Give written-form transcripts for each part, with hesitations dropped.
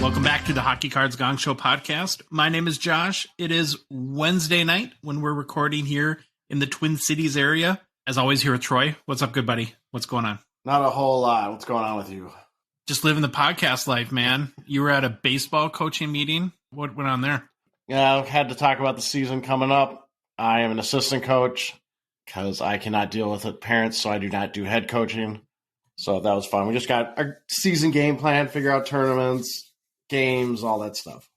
Welcome back to the Hockey Cards Gongshow podcast. My name is Josh. It is Wednesday night when we're recording here in the Twin Cities area. As always, here with Troy. What's up, good buddy? What's going on? Not a whole lot. What's going on with you? Just living the podcast life, man. You were at a baseball coaching meeting. What went on there? Yeah, I had to talk about the season coming up. I am an assistant coach because I cannot deal with it, parents, so I do not do head coaching. So that was fun. We just got our season game plan, figure out tournaments, games, all that stuff.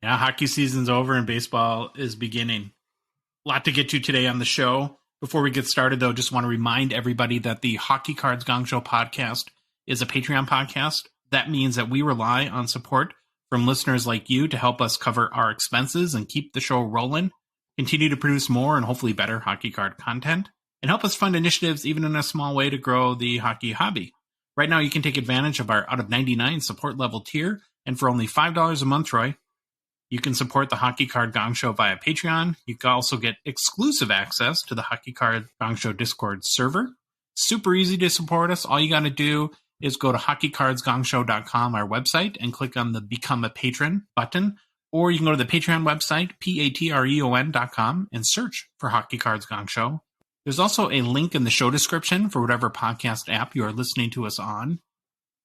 Yeah, hockey season's over and baseball is beginning. A lot to get to today on the show. Before we get started, though, just want to remind everybody that the Hockey Cards Gongshow podcast is a Patreon podcast. That means that we rely on support from listeners like you to help us cover our expenses and keep the show rolling, continue to produce more and hopefully better hockey card content, and help us fund initiatives even in a small way to grow the hockey hobby. Right now, you can take advantage of our out of 99 support level tier, and for only $5 a month, Troy, you can support the Hockey Card Gong Show via Patreon. You can also get exclusive access to the Hockey Card Gong Show Discord server. Super easy to support us. All you got to do is go to hockeycardsgongshow.com, our website, and click on the Become a Patron button. Or you can go to the Patreon website, patreon.com, and search for Hockey Cards Gong Show. There's also a link in the show description for whatever podcast app you are listening to us on.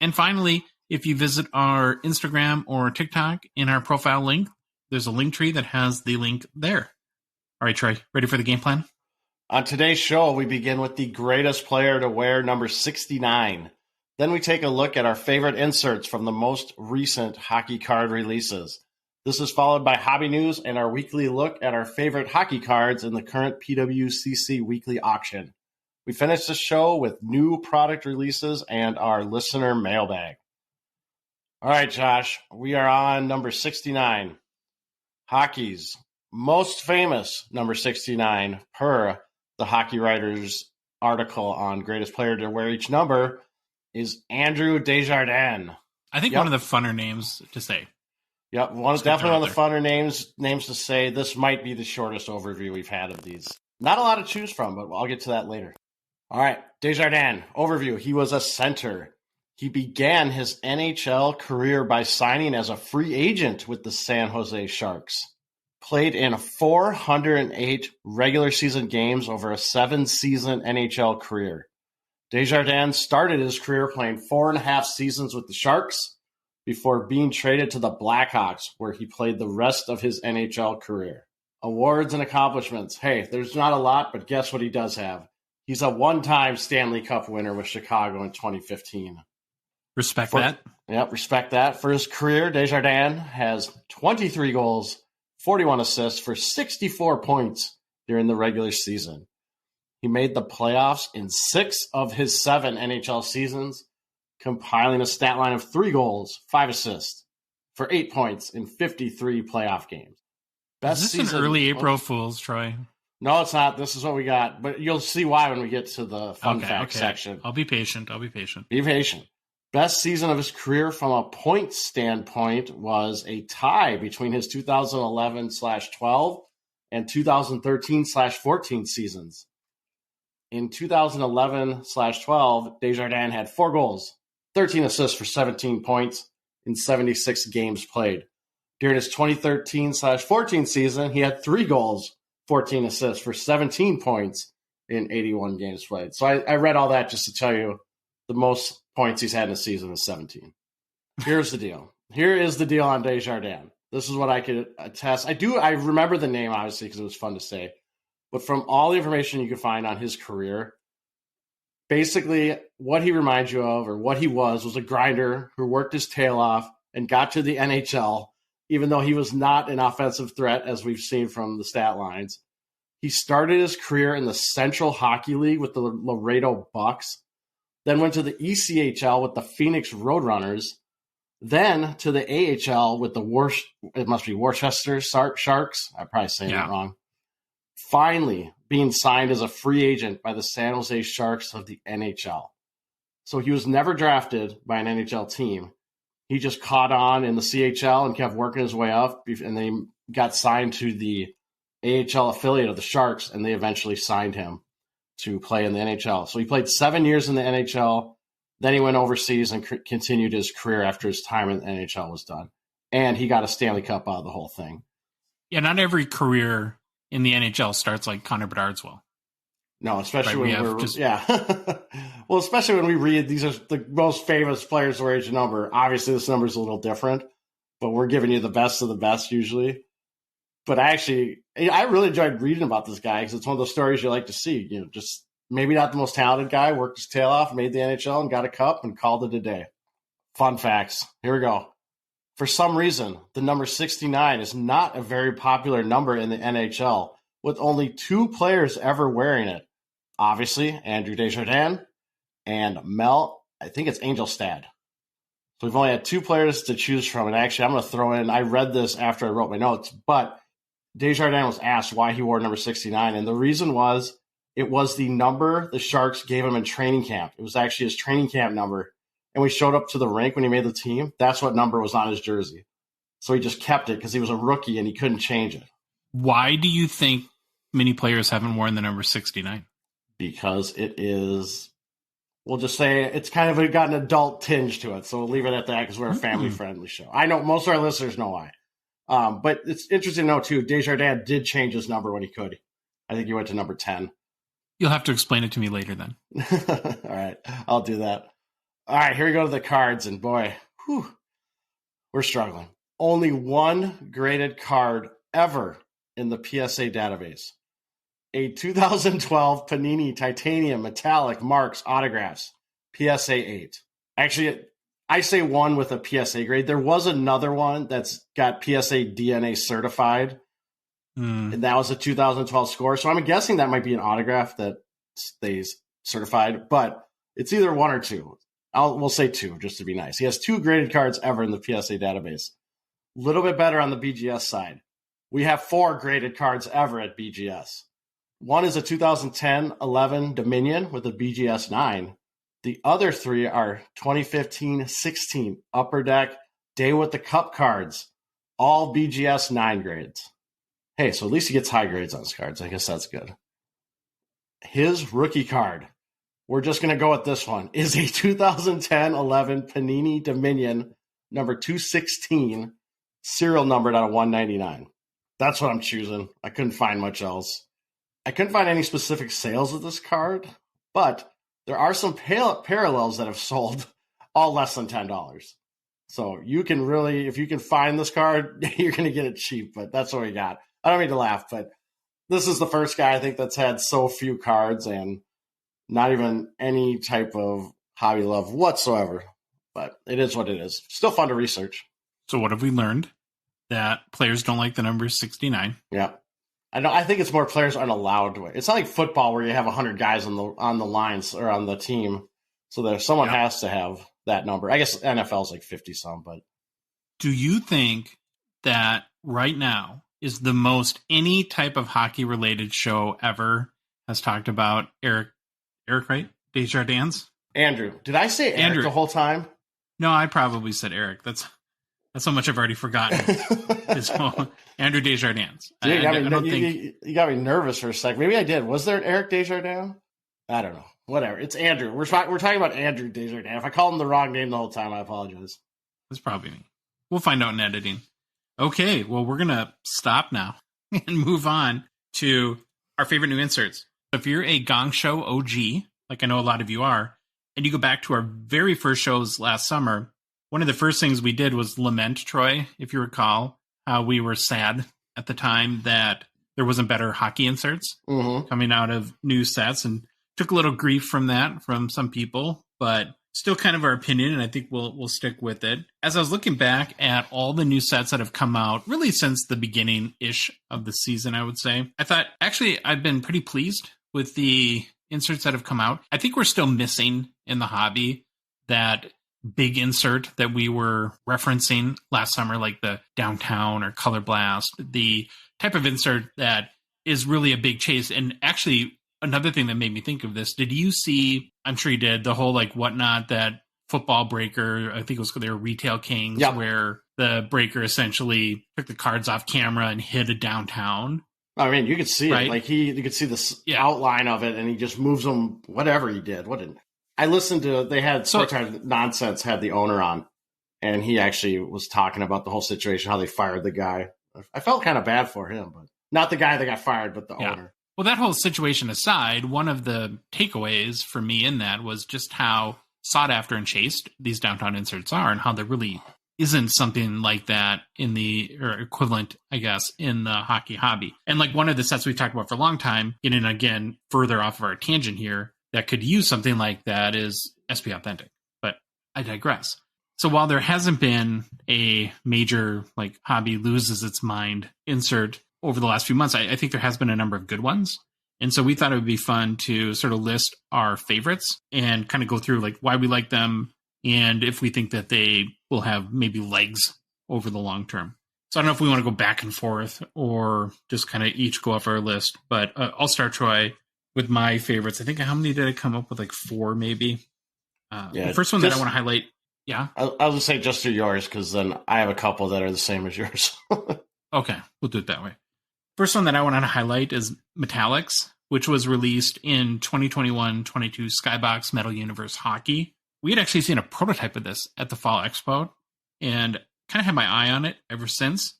And finally, if you visit our Instagram or TikTok in our profile link, there's a link tree that has the link there. All right, Troy, ready for the game plan? On today's show, we begin with the greatest player to wear number 69. Then we take a look at our favorite inserts from the most recent hockey card releases. This is followed by hobby news and our weekly look at our favorite hockey cards in the current PWCC Weekly Auction. We finish the show with new product releases and our listener mailbag. All right, Josh, we are on number 69. Hockey's most famous number 69 per the Hockey Writers article on greatest player to wear each number is Andrew Desjardins. I think one of the funner names to say. Yep, definitely one of the funner names to say. This might be the shortest overview we've had of these. Not a lot to choose from, but I'll get to that later. All right, Desjardins, overview. He was a center. He began his NHL career by signing as a free agent with the San Jose Sharks. Played in 408 regular season games over a 7-season NHL career. Desjardins started his career playing 4.5 seasons with the Sharks before being traded to the Blackhawks, where he played the rest of his NHL career. Awards and accomplishments. Hey, there's not a lot, but guess what he does have? He's a one-time Stanley Cup winner with Chicago in 2015. Respect that. Yep, respect that. For his career, Desjardins has 23 goals, 41 assists for 64 points during the regular season. He made the playoffs in 6 of his 7 NHL seasons, compiling a stat line of 3 goals, 5 assists for 8 points in 53 playoff games. Best Is this season, an early April Fool's, Troy? No, it's not. This is what we got. But you'll see why when we get to the fun fact section. I'll be patient. Be patient. Best season of his career from a point standpoint was a tie between his 2011/12 and 2013/14 seasons. In 2011/12, Desjardins had 4 goals, 13 assists for 17 points in 76 games played. During his 2013/14 season, he had 3 goals, 14 assists for 17 points in 81 games played. So I read all that just to tell you the most points he's had in a season is 17. Here's the deal. Here is the deal on Desjardins. This is what I could attest. I remember the name, obviously, because it was fun to say. But from all the information you can find on his career, basically what he reminds you of or what he was a grinder who worked his tail off and got to the NHL, even though he was not an offensive threat, as we've seen from the stat lines. He started his career in the Central Hockey League with the Laredo Bucks, then went to the ECHL with the Phoenix Roadrunners, then to the AHL with the Worcester Sharks. I'm probably saying that wrong. Finally being signed as a free agent by the San Jose Sharks of the NHL. So he was never drafted by an NHL team. He just caught on in the CHL and kept working his way up, and they got signed to the AHL affiliate of the Sharks, and they eventually signed him. to play in the NHL. So he played 7 years in the NHL. Then he went overseas and continued his career after his time in the NHL was done. And he got a Stanley Cup out of the whole thing. Yeah, not every career in the NHL starts like Connor McDavid's will. No, especially well, especially when we read these are the most famous players where age number. Obviously, this number is a little different, but we're giving you the best of the best usually. But I really enjoyed reading about this guy because it's one of those stories you like to see. You know, just maybe not the most talented guy, worked his tail off, made the NHL and got a cup and called it a day. Fun facts. Here we go. For some reason, the number 69 is not a very popular number in the NHL, with only 2 players ever wearing it. Obviously, Andrew Desjardins and Mel, I think it's Angelstad. So we've only had 2 players to choose from. And actually, I'm going to throw in, I read this after I wrote my notes, but Desjardins was asked why he wore number 69. And the reason was it was the number the Sharks gave him in training camp. It was actually his training camp number. And we showed up to the rink when he made the team. That's what number was on his jersey. So he just kept it because he was a rookie and he couldn't change it. Why do you think many players haven't worn the number 69? Because it is, we'll just say it's kind of got an adult tinge to it. So we'll leave it at that because we're a family-friendly show. I know most of our listeners know why. But it's interesting to know, too, Desjardins did change his number when he could. I think he went to number 10. You'll have to explain it to me later then. All right, I'll do that. All right, here we go to the cards. And boy, we're struggling. Only one graded card ever in the PSA database. A 2012 Panini Titanium Metallic Marks Autographs, PSA 8. Actually, I say one with a PSA grade. There was another one that's got PSA DNA certified, and that was a 2012 score. So I'm guessing that might be an autograph that stays certified, but it's either one or two. We'll say two, just to be nice. He has 2 graded cards ever in the PSA database. A little bit better on the BGS side. We have 4 graded cards ever at BGS. One is a 2010-11 Dominion with a BGS 9. The other 3 are 2015-16 Upper Deck Day with the Cup cards, all BGS 9 grades. Hey, so at least he gets high grades on his cards. I guess that's good. His rookie card, we're just going to go with this one, is a 2010-11 Panini Dominion number 216, serial numbered out of 199. That's what I'm choosing. I couldn't find much else. I couldn't find any specific sales of this card, but there are some parallels that have sold all less than $10. So you can really, if you can find this card, you're going to get it cheap, but that's what we got. I don't mean to laugh, but this is the first guy I think that's had so few cards and not even any type of hobby love whatsoever. But it is what it is. Still fun to research. So what have we learned? That players don't like the number 69. Yeah. I think it's more players aren't allowed to. It's not like football where you have 100 guys on the lines or on the team. So someone has to have that number. I guess NFL's like 50-some, but. Do you think that right now is the most any type of hockey-related show ever has talked about Eric, right? Desjardins? Andrew. Did I say Eric the whole time? No, I probably said Eric. That's how much I've already forgotten. Andrew Desjardins. Dude, you got me nervous for a sec. Maybe I did. Was there an Eric Desjardins? I don't know. Whatever. It's Andrew. We're talking about Andrew Desjardins. If I called him the wrong name the whole time, I apologize. That's probably me. We'll find out in editing. Okay, well, we're going to stop now and move on to our favorite new inserts. If you're a Gong Show OG, like I know a lot of you are, and you go back to our very first shows last summer, one of the first things we did was lament, Troy, if you recall, how we were sad at the time that there wasn't better hockey inserts coming out of new sets, and took a little grief from that from some people, but still kind of our opinion, and I think we'll stick with it. As I was looking back at all the new sets that have come out, really since the beginning-ish of the season, I would say, I thought, actually, I've been pretty pleased with the inserts that have come out. I think we're still missing in the hobby that big insert that we were referencing last summer, like the Downtown or Color Blast, the type of insert that is really a big chase. And actually, another thing that made me think of this, did you see, I'm sure you did, the whole like whatnot, that football breaker, I think it was their Retail Kings, where the breaker essentially took the cards off camera and hit a Downtown. I mean, you could see right? it. Like you could see the outline of it, and he just moves them. Whatever he did. I listened to? They had Sports Card Nonsense had the owner on, and he actually was talking about the whole situation, how they fired the guy. I felt kind of bad for him, but not the guy that got fired, but the owner. Well, that whole situation aside, one of the takeaways for me in that was just how sought after and chased these downtown inserts are, and how there really isn't something like that or equivalent, I guess, in the hockey hobby. And like one of the sets we've talked about for a long time, getting again further off of our tangent here, that could use something like that is SP Authentic. But I digress. So while there hasn't been a major like hobby loses its mind insert over the last few months, I think there has been a number of good ones. And so we thought it would be fun to sort of list our favorites and kind of go through like why we like them and if we think that they will have maybe legs over the long term. So I don't know if we want to go back and forth or just kind of each go off our list, but I'll start, Troy, with my favorites. I think how many did I come up with? Like 4 maybe. The first one that I want to highlight. Yeah. I'll just say just do yours because then I have a couple that are the same as yours. Okay. We'll do it that way. First one that I want to highlight is Metallics, which was released in 2021-22 Skybox Metal Universe Hockey. We had actually seen a prototype of this at the Fall Expo and kind of had my eye on it ever since.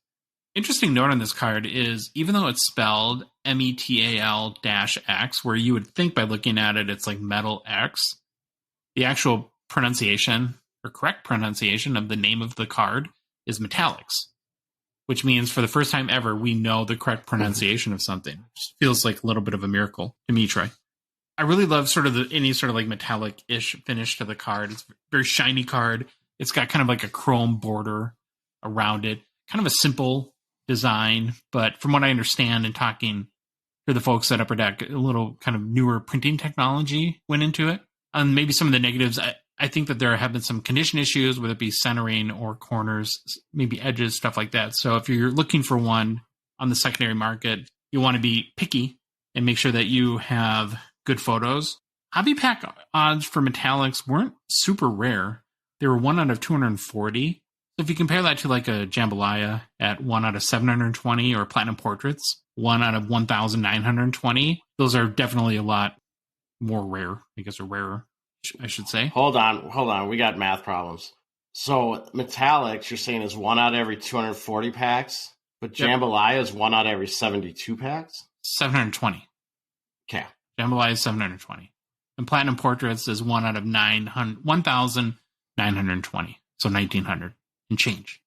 Interesting note on this card is even though it's spelled METAL-X, where you would think by looking at it, it's like Metal X, the actual pronunciation or correct pronunciation of the name of the card is Metallics, which means for the first time ever, we know the correct pronunciation of something. It feels like a little bit of a miracle to me, Troy. I really love sort of any sort of like metallic-ish finish to the card. It's a very shiny card. It's got kind of like a chrome border around it. Kind of a simple design, but from what I understand in talking to the folks at Upper Deck, a little kind of newer printing technology went into it. And maybe some of the negatives, I think that there have been some condition issues, whether it be centering or corners, maybe edges, stuff like that. So if you're looking for one on the secondary market, you want to be picky and make sure that you have good photos. Hobby pack odds for Metallics weren't super rare. They were 1 out of 240. So if you compare that to like a Jambalaya at 1 out of 720 or Platinum Portraits, 1 out of 1,920, those are definitely a lot more rare, I guess, or rarer, I should say. Hold on. We got math problems. So Metallics, you're saying is 1 out of every 240 packs, but Jambalaya is 1 out of every 72 packs? 720. Okay. Jambalaya is 720. And Platinum Portraits is 1 out of 1,920. So 1,900 and change.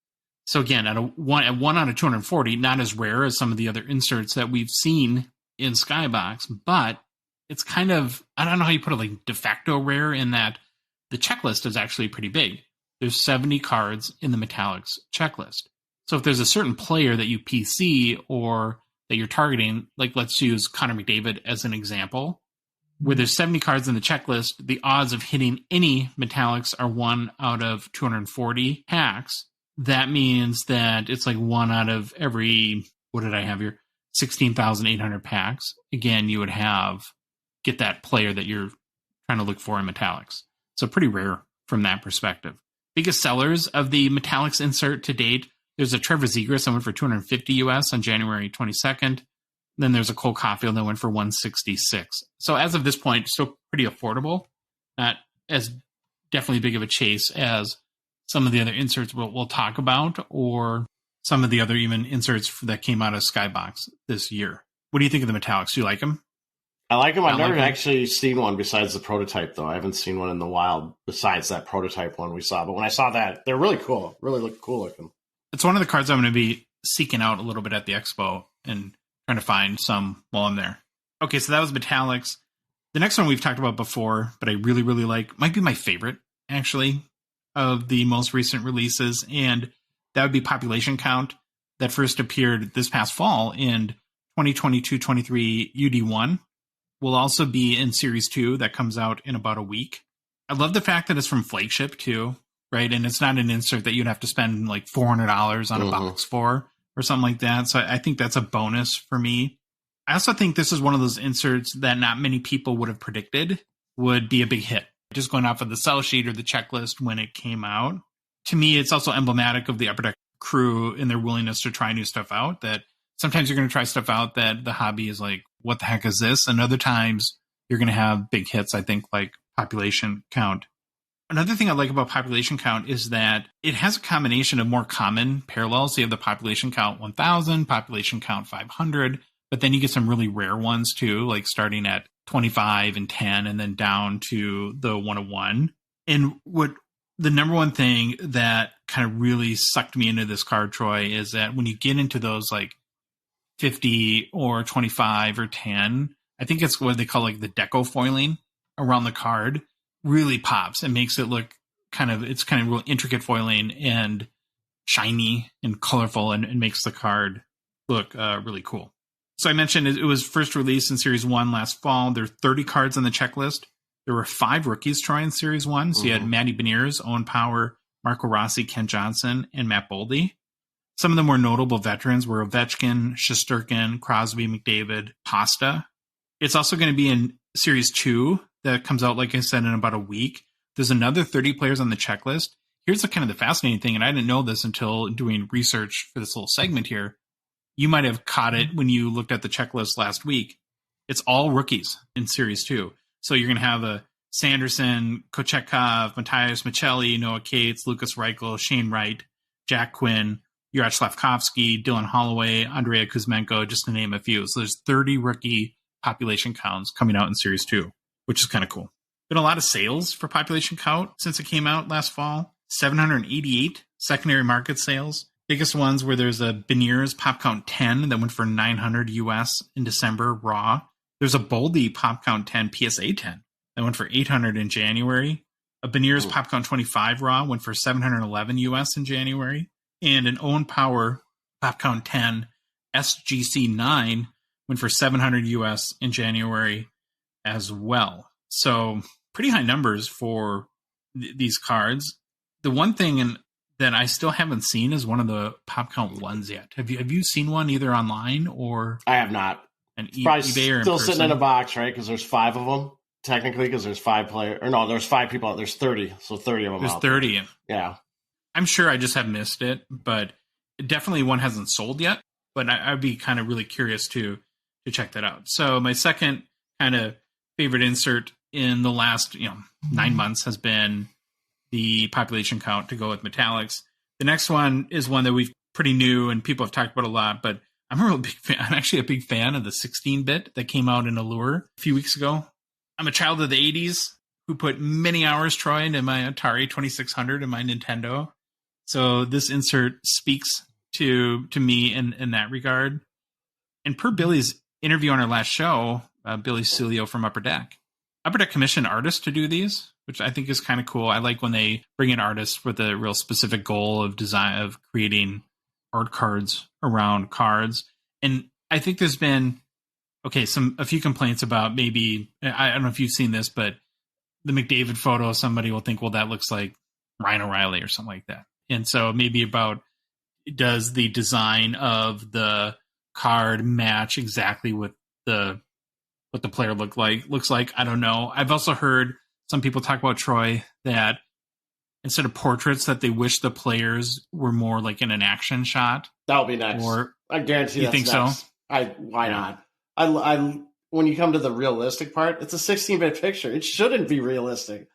So again, at 1 out of 240, not as rare as some of the other inserts that we've seen in Skybox, but it's kind of, I don't know how you put it, like de facto rare in that the checklist is actually pretty big. There's 70 cards in the Metallics checklist. So if there's a certain player that you PC or that you're targeting, like let's use Connor McDavid as an example, where there's 70 cards in the checklist, the odds of hitting any Metallics are 1 out of 240 packs. That means that it's like 1 out of every, what did I have here? 16,800 packs. Again, you would get that player that you're trying to look for in Metallics. So pretty rare from that perspective. Biggest sellers of the Metallics insert to date, there's a Trevor Zegras that went for $250 US on January 22nd. Then there's a Cole Caulfield that went for $166. So as of this point, still pretty affordable. Not as definitely big of a chase as some of the other inserts we'll talk about, or some of the other even inserts that came out of Skybox this year. What do you think of the Metallics? Do you like them? I like them. I've never actually seen one besides the prototype, though. I haven't seen one in the wild besides that prototype one we saw. But when I saw that, they're really cool. Really look cool looking. It's one of the cards I'm going to be seeking out a little bit at the expo and trying to find some while I'm there. Okay, so that was Metallics. The next one we've talked about before, but I really, really like, might be my favorite, actually, of the most recent releases, and that would be Population Count, that first appeared this past fall in 2022-23 UD1. Will also be in Series 2 that comes out in about a week. I love the fact that it's from Flagship, too, right? And it's not an insert that you'd have to spend like $400 on a box for or something like that. So I think that's a bonus for me. I also think this is one of those inserts that not many people would have predicted would be a big hit. Just going off of the sell sheet or the checklist when it came out. To me, it's also emblematic of the Upper Deck crew and their willingness to try new stuff out, that sometimes you're going to try stuff out that the hobby is like, what the heck is this? And other times you're going to have big hits, I think, like population count. Another thing I like about population count is that it has a combination of more common parallels. So you have the population count 1,000, population count 500, but then you get some really rare ones too, like starting at 25 and 10 and then down to the 101. And what the number one thing that kind of really sucked me into this card, Troy, is that when you get into those like 50 or 25 or 10, I think it's what they call like the deco foiling around the card, really pops and makes it look it's kind of real intricate foiling and shiny and colorful and makes the card look really cool. So I mentioned it was first released in Series 1 last fall. There are 30 cards on the checklist. There were 5 rookies, Troy, in Series 1. So you had Matty Beniers, Owen Power, Marco Rossi, Ken Johnson, and Matt Boldy. Some of the more notable veterans were Ovechkin, Shesterkin, Crosby, McDavid, Pasta. It's also going to be in Series 2 that comes out, like I said, in about a week. There's another 30 players on the checklist. Here's the kind of the fascinating thing, and I didn't know this until doing research for this little segment here. You might have caught it when you looked at the checklist last week. It's all rookies in Series 2. So you're going to have a Sanderson, Kochetkov, Matthias Michelli, Noah Cates, Lucas Reichel, Shane Wright, Jack Quinn, Juraj Slavkovsky, Dylan Holloway, Andrea Kuzmenko, just to name a few. So there's 30 rookie population counts coming out in Series 2, which is kind of cool. Been a lot of sales for population count since it came out last fall. 788 secondary market sales. Biggest ones where there's a Beniers Pop Count 10 that went for $900 US in December raw. There's a Boldy Pop Count 10 PSA 10 that went for $800 in January. A Beniers Pop Count 25 raw went for $711 US in January. And an Owen Power Pop Count 10 SGC 9 went for $700 US in January as well. So pretty high numbers for these cards. The one thing that I still haven't seen is one of the Pop Count ones yet. Have you seen one either online or? I have not. An eBay or still sitting in a box, right? Because there's 5 of them technically. Because there's 5 players, or no, there's 5 people out. There's 30, so 30 of them. There's 30. There. Yeah, I'm sure I just have missed it, but definitely one hasn't sold yet. But I'd be kind of really curious to check that out. So my second kind of favorite insert in the last 9 months has been the population count to go with metallics. The next one is one that we've pretty new and people have talked about a lot, but I'm a real big fan. I'm actually a big fan of the 16-bit that came out in Allure a few weeks ago. I'm a child of the 80s who put many hours, Troy, into my Atari 2600 and my Nintendo. So this insert speaks to me in that regard. And per Billy's interview on our last show, Billy Cilio from Upper Deck commissioned artists to do these, which I think is kind of cool. I like when they bring in artists with a real specific goal of design, of creating art cards around cards. And I think there's been, a few complaints about maybe, I don't know if you've seen this, but the McDavid photo, somebody will think, well, that looks like Ryan O'Reilly or something like that. And so maybe about, does the design of the card match exactly with what the player looks like? I don't know. I've also heard some people talk about, Troy, that instead of portraits, that they wish the players were more like in an action shot. That would be next. Or I guarantee you think next. so? Why not? I when you come to the realistic part, it's a 16-bit picture. It shouldn't be realistic.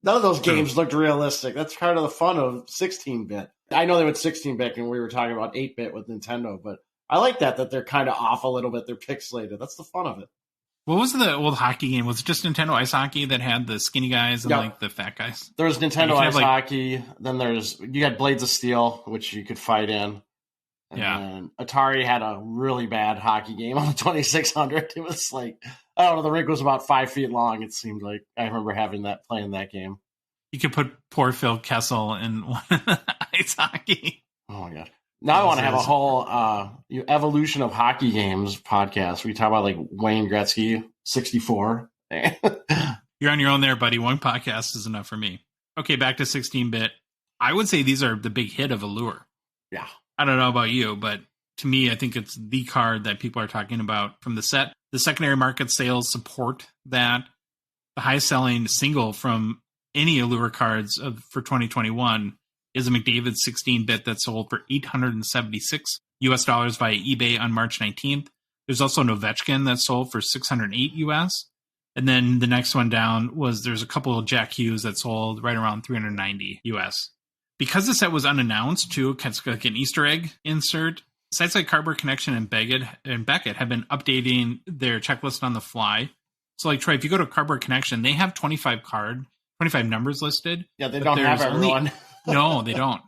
None of those games looked realistic. That's part of the fun of 16-bit. I know they went 16-bit and we were talking about 8-bit with Nintendo, but I like that they're kind of off a little bit. They're pixelated. That's the fun of it. What was the old hockey game? Was it just Nintendo Ice Hockey that had the skinny guys and like the fat guys? There was Nintendo Ice Hockey. Then you got Blades of Steel, which you could fight in. And then Atari had a really bad hockey game on the 2600. It was like, I don't know, the rink was about 5 feet long. It seemed like I remember playing that game. You could put poor Phil Kessel in Ice Hockey. Oh my god! Now I want to have a whole evolution of hockey games podcast. We talk about like Wayne Gretzky 64. You're on your own there, buddy. One podcast is enough for me. Okay, back to 16-bit. I would say these are the big hit of Allure. Yeah. I don't know about you, but to me, I think it's the card that people are talking about from the set. The secondary market sales support that. The highest selling single from any Allure cards for 2021 is a McDavid 16-bit that sold for $876 US dollars via eBay on March 19th. There's also an Ovechkin that sold for 608 US. And then the next one down there's a couple of Jack Hughes that sold right around 390 US. Because the set was unannounced, too, it's like an Easter egg insert. Sites like Cardboard Connection and Beckett have been updating their checklist on the fly. So, like, Troy, if you go to Cardboard Connection, they have 25 numbers listed. Yeah, they don't have everyone. No, they don't.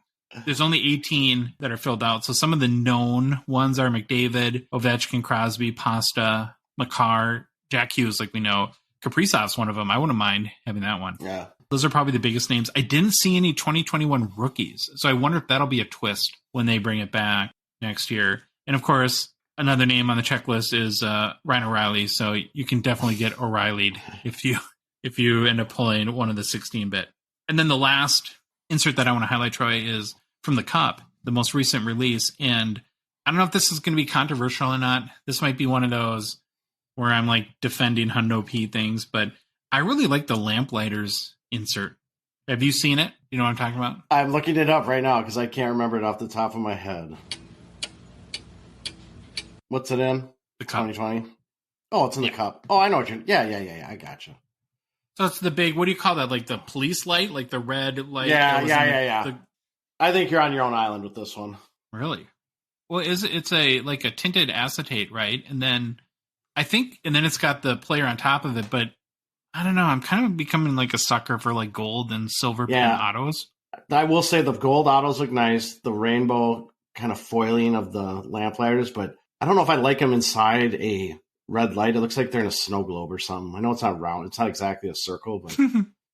There's only 18 that are filled out. So some of the known ones are McDavid, Ovechkin, Crosby, Pasta, Makar, Jack Hughes, like we know. Kaprizov's one of them. I wouldn't mind having that one. Yeah. Those are probably the biggest names. I didn't see any 2021 rookies. So I wonder if that'll be a twist when they bring it back next year. And of course, another name on the checklist is Ryan O'Reilly. So you can definitely get O'Reilly'd if you end up pulling one of the 16-bit. And then the last insert that I want to highlight, Troy, is from the Cup, the most recent release. And I don't know if this is going to be controversial or not. This might be one of those where I'm like defending Hundo P things, but I really like the Lamplighters insert. Have you seen it? You know what I'm talking about? I'm looking it up right now because I can't remember it off the top of my head. What's it in? The Cup. 2020? Oh, it's in the Cup. Oh, I know what you're... Yeah. I gotcha. So it's the big... What do you call that? Like the police light? Like the red light? Yeah. I think you're on your own island with this one. Really? Well, it's a tinted acetate, right? And then it's got the player on top of it, but I don't know. I'm kind of becoming like a sucker for like gold and silver pen autos. I will say the gold autos look nice. The rainbow kind of foiling of the Lamplighters, but I don't know if I like them inside a red light. It looks like they're in a snow globe or something. I know it's not round. It's not exactly a circle, but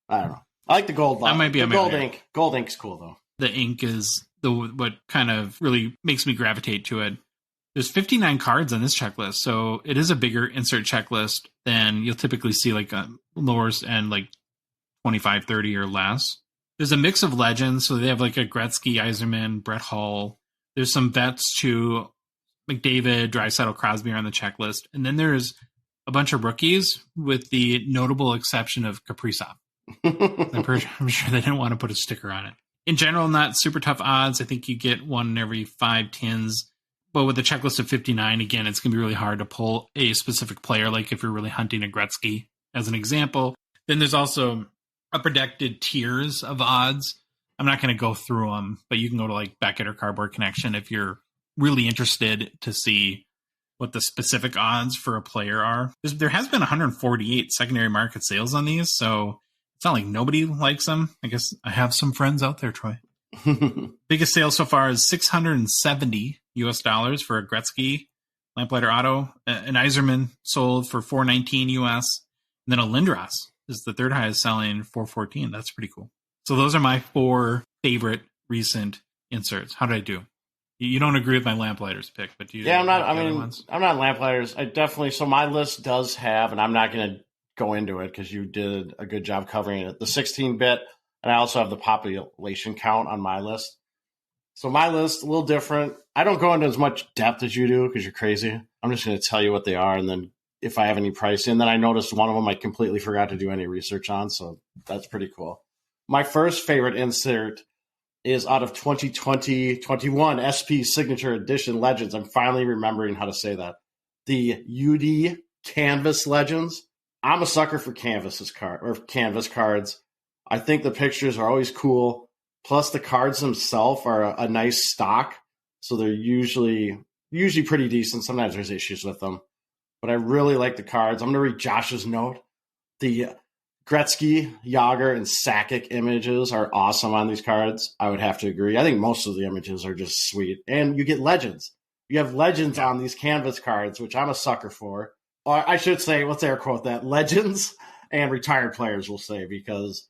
I don't know. I like the gold. That might be the gold ink. Gold ink's cool though. The ink is what kind of really makes me gravitate to it. There's 59 cards on this checklist, so it is a bigger insert checklist than you'll typically see like lowers and like 25, 30 or less. There's a mix of legends, so they have like a Gretzky, Yzerman, Brett Hull. There's some vets to McDavid, Draisaitl, Crosby are on the checklist. And then there's a bunch of rookies with the notable exception of Kaprizov. I'm sure they didn't want to put a sticker on it. In general, not super tough odds. I think you get one in every 5 tins. But with a checklist of 59, again, it's going to be really hard to pull a specific player, like if you're really hunting a Gretzky, as an example. Then there's also upper decked tiers of odds. I'm not going to go through them, but you can go to like Beckett or Cardboard Connection if you're really interested to see what the specific odds for a player are. There has been 148 secondary market sales on these, so it's not like nobody likes them. I guess I have some friends out there, Troy. Biggest sale so far is $670 US for a Gretzky Lamplighter auto. An Yzerman sold for $419 US. And then a Lindros is the third highest selling, $414. That's pretty cool. So those are my 4 favorite recent inserts. How did I do? You don't agree with my Lamplighters pick, but do you? Yeah, I'm not Lamplighters. I definitely, so my list does have, and I'm not going to go into it because you did a good job covering it, the 16-bit, and I also have the population count on my list. So my list, a little different. I don't go into as much depth as you do because you're crazy. I'm just going to tell you what they are, and then if I have any pricing. And then I noticed one of them I completely forgot to do any research on, so that's pretty cool. My first favorite insert is out of 2020-21 SP Signature Edition Legends. I'm finally remembering how to say that. The UD Canvas Legends. I'm a sucker for canvas cards. I think the pictures are always cool. Plus, the cards themselves are a nice stock, so they're usually pretty decent. Sometimes there's issues with them, but I really like the cards. I'm going to read Josh's note. The Gretzky, Jágr, and Sakic images are awesome on these cards. I would have to agree. I think most of the images are just sweet. And you get legends. You have legends on these canvas cards, which I'm a sucker for. Or I should say, let's air quote that, legends and retired players will say, because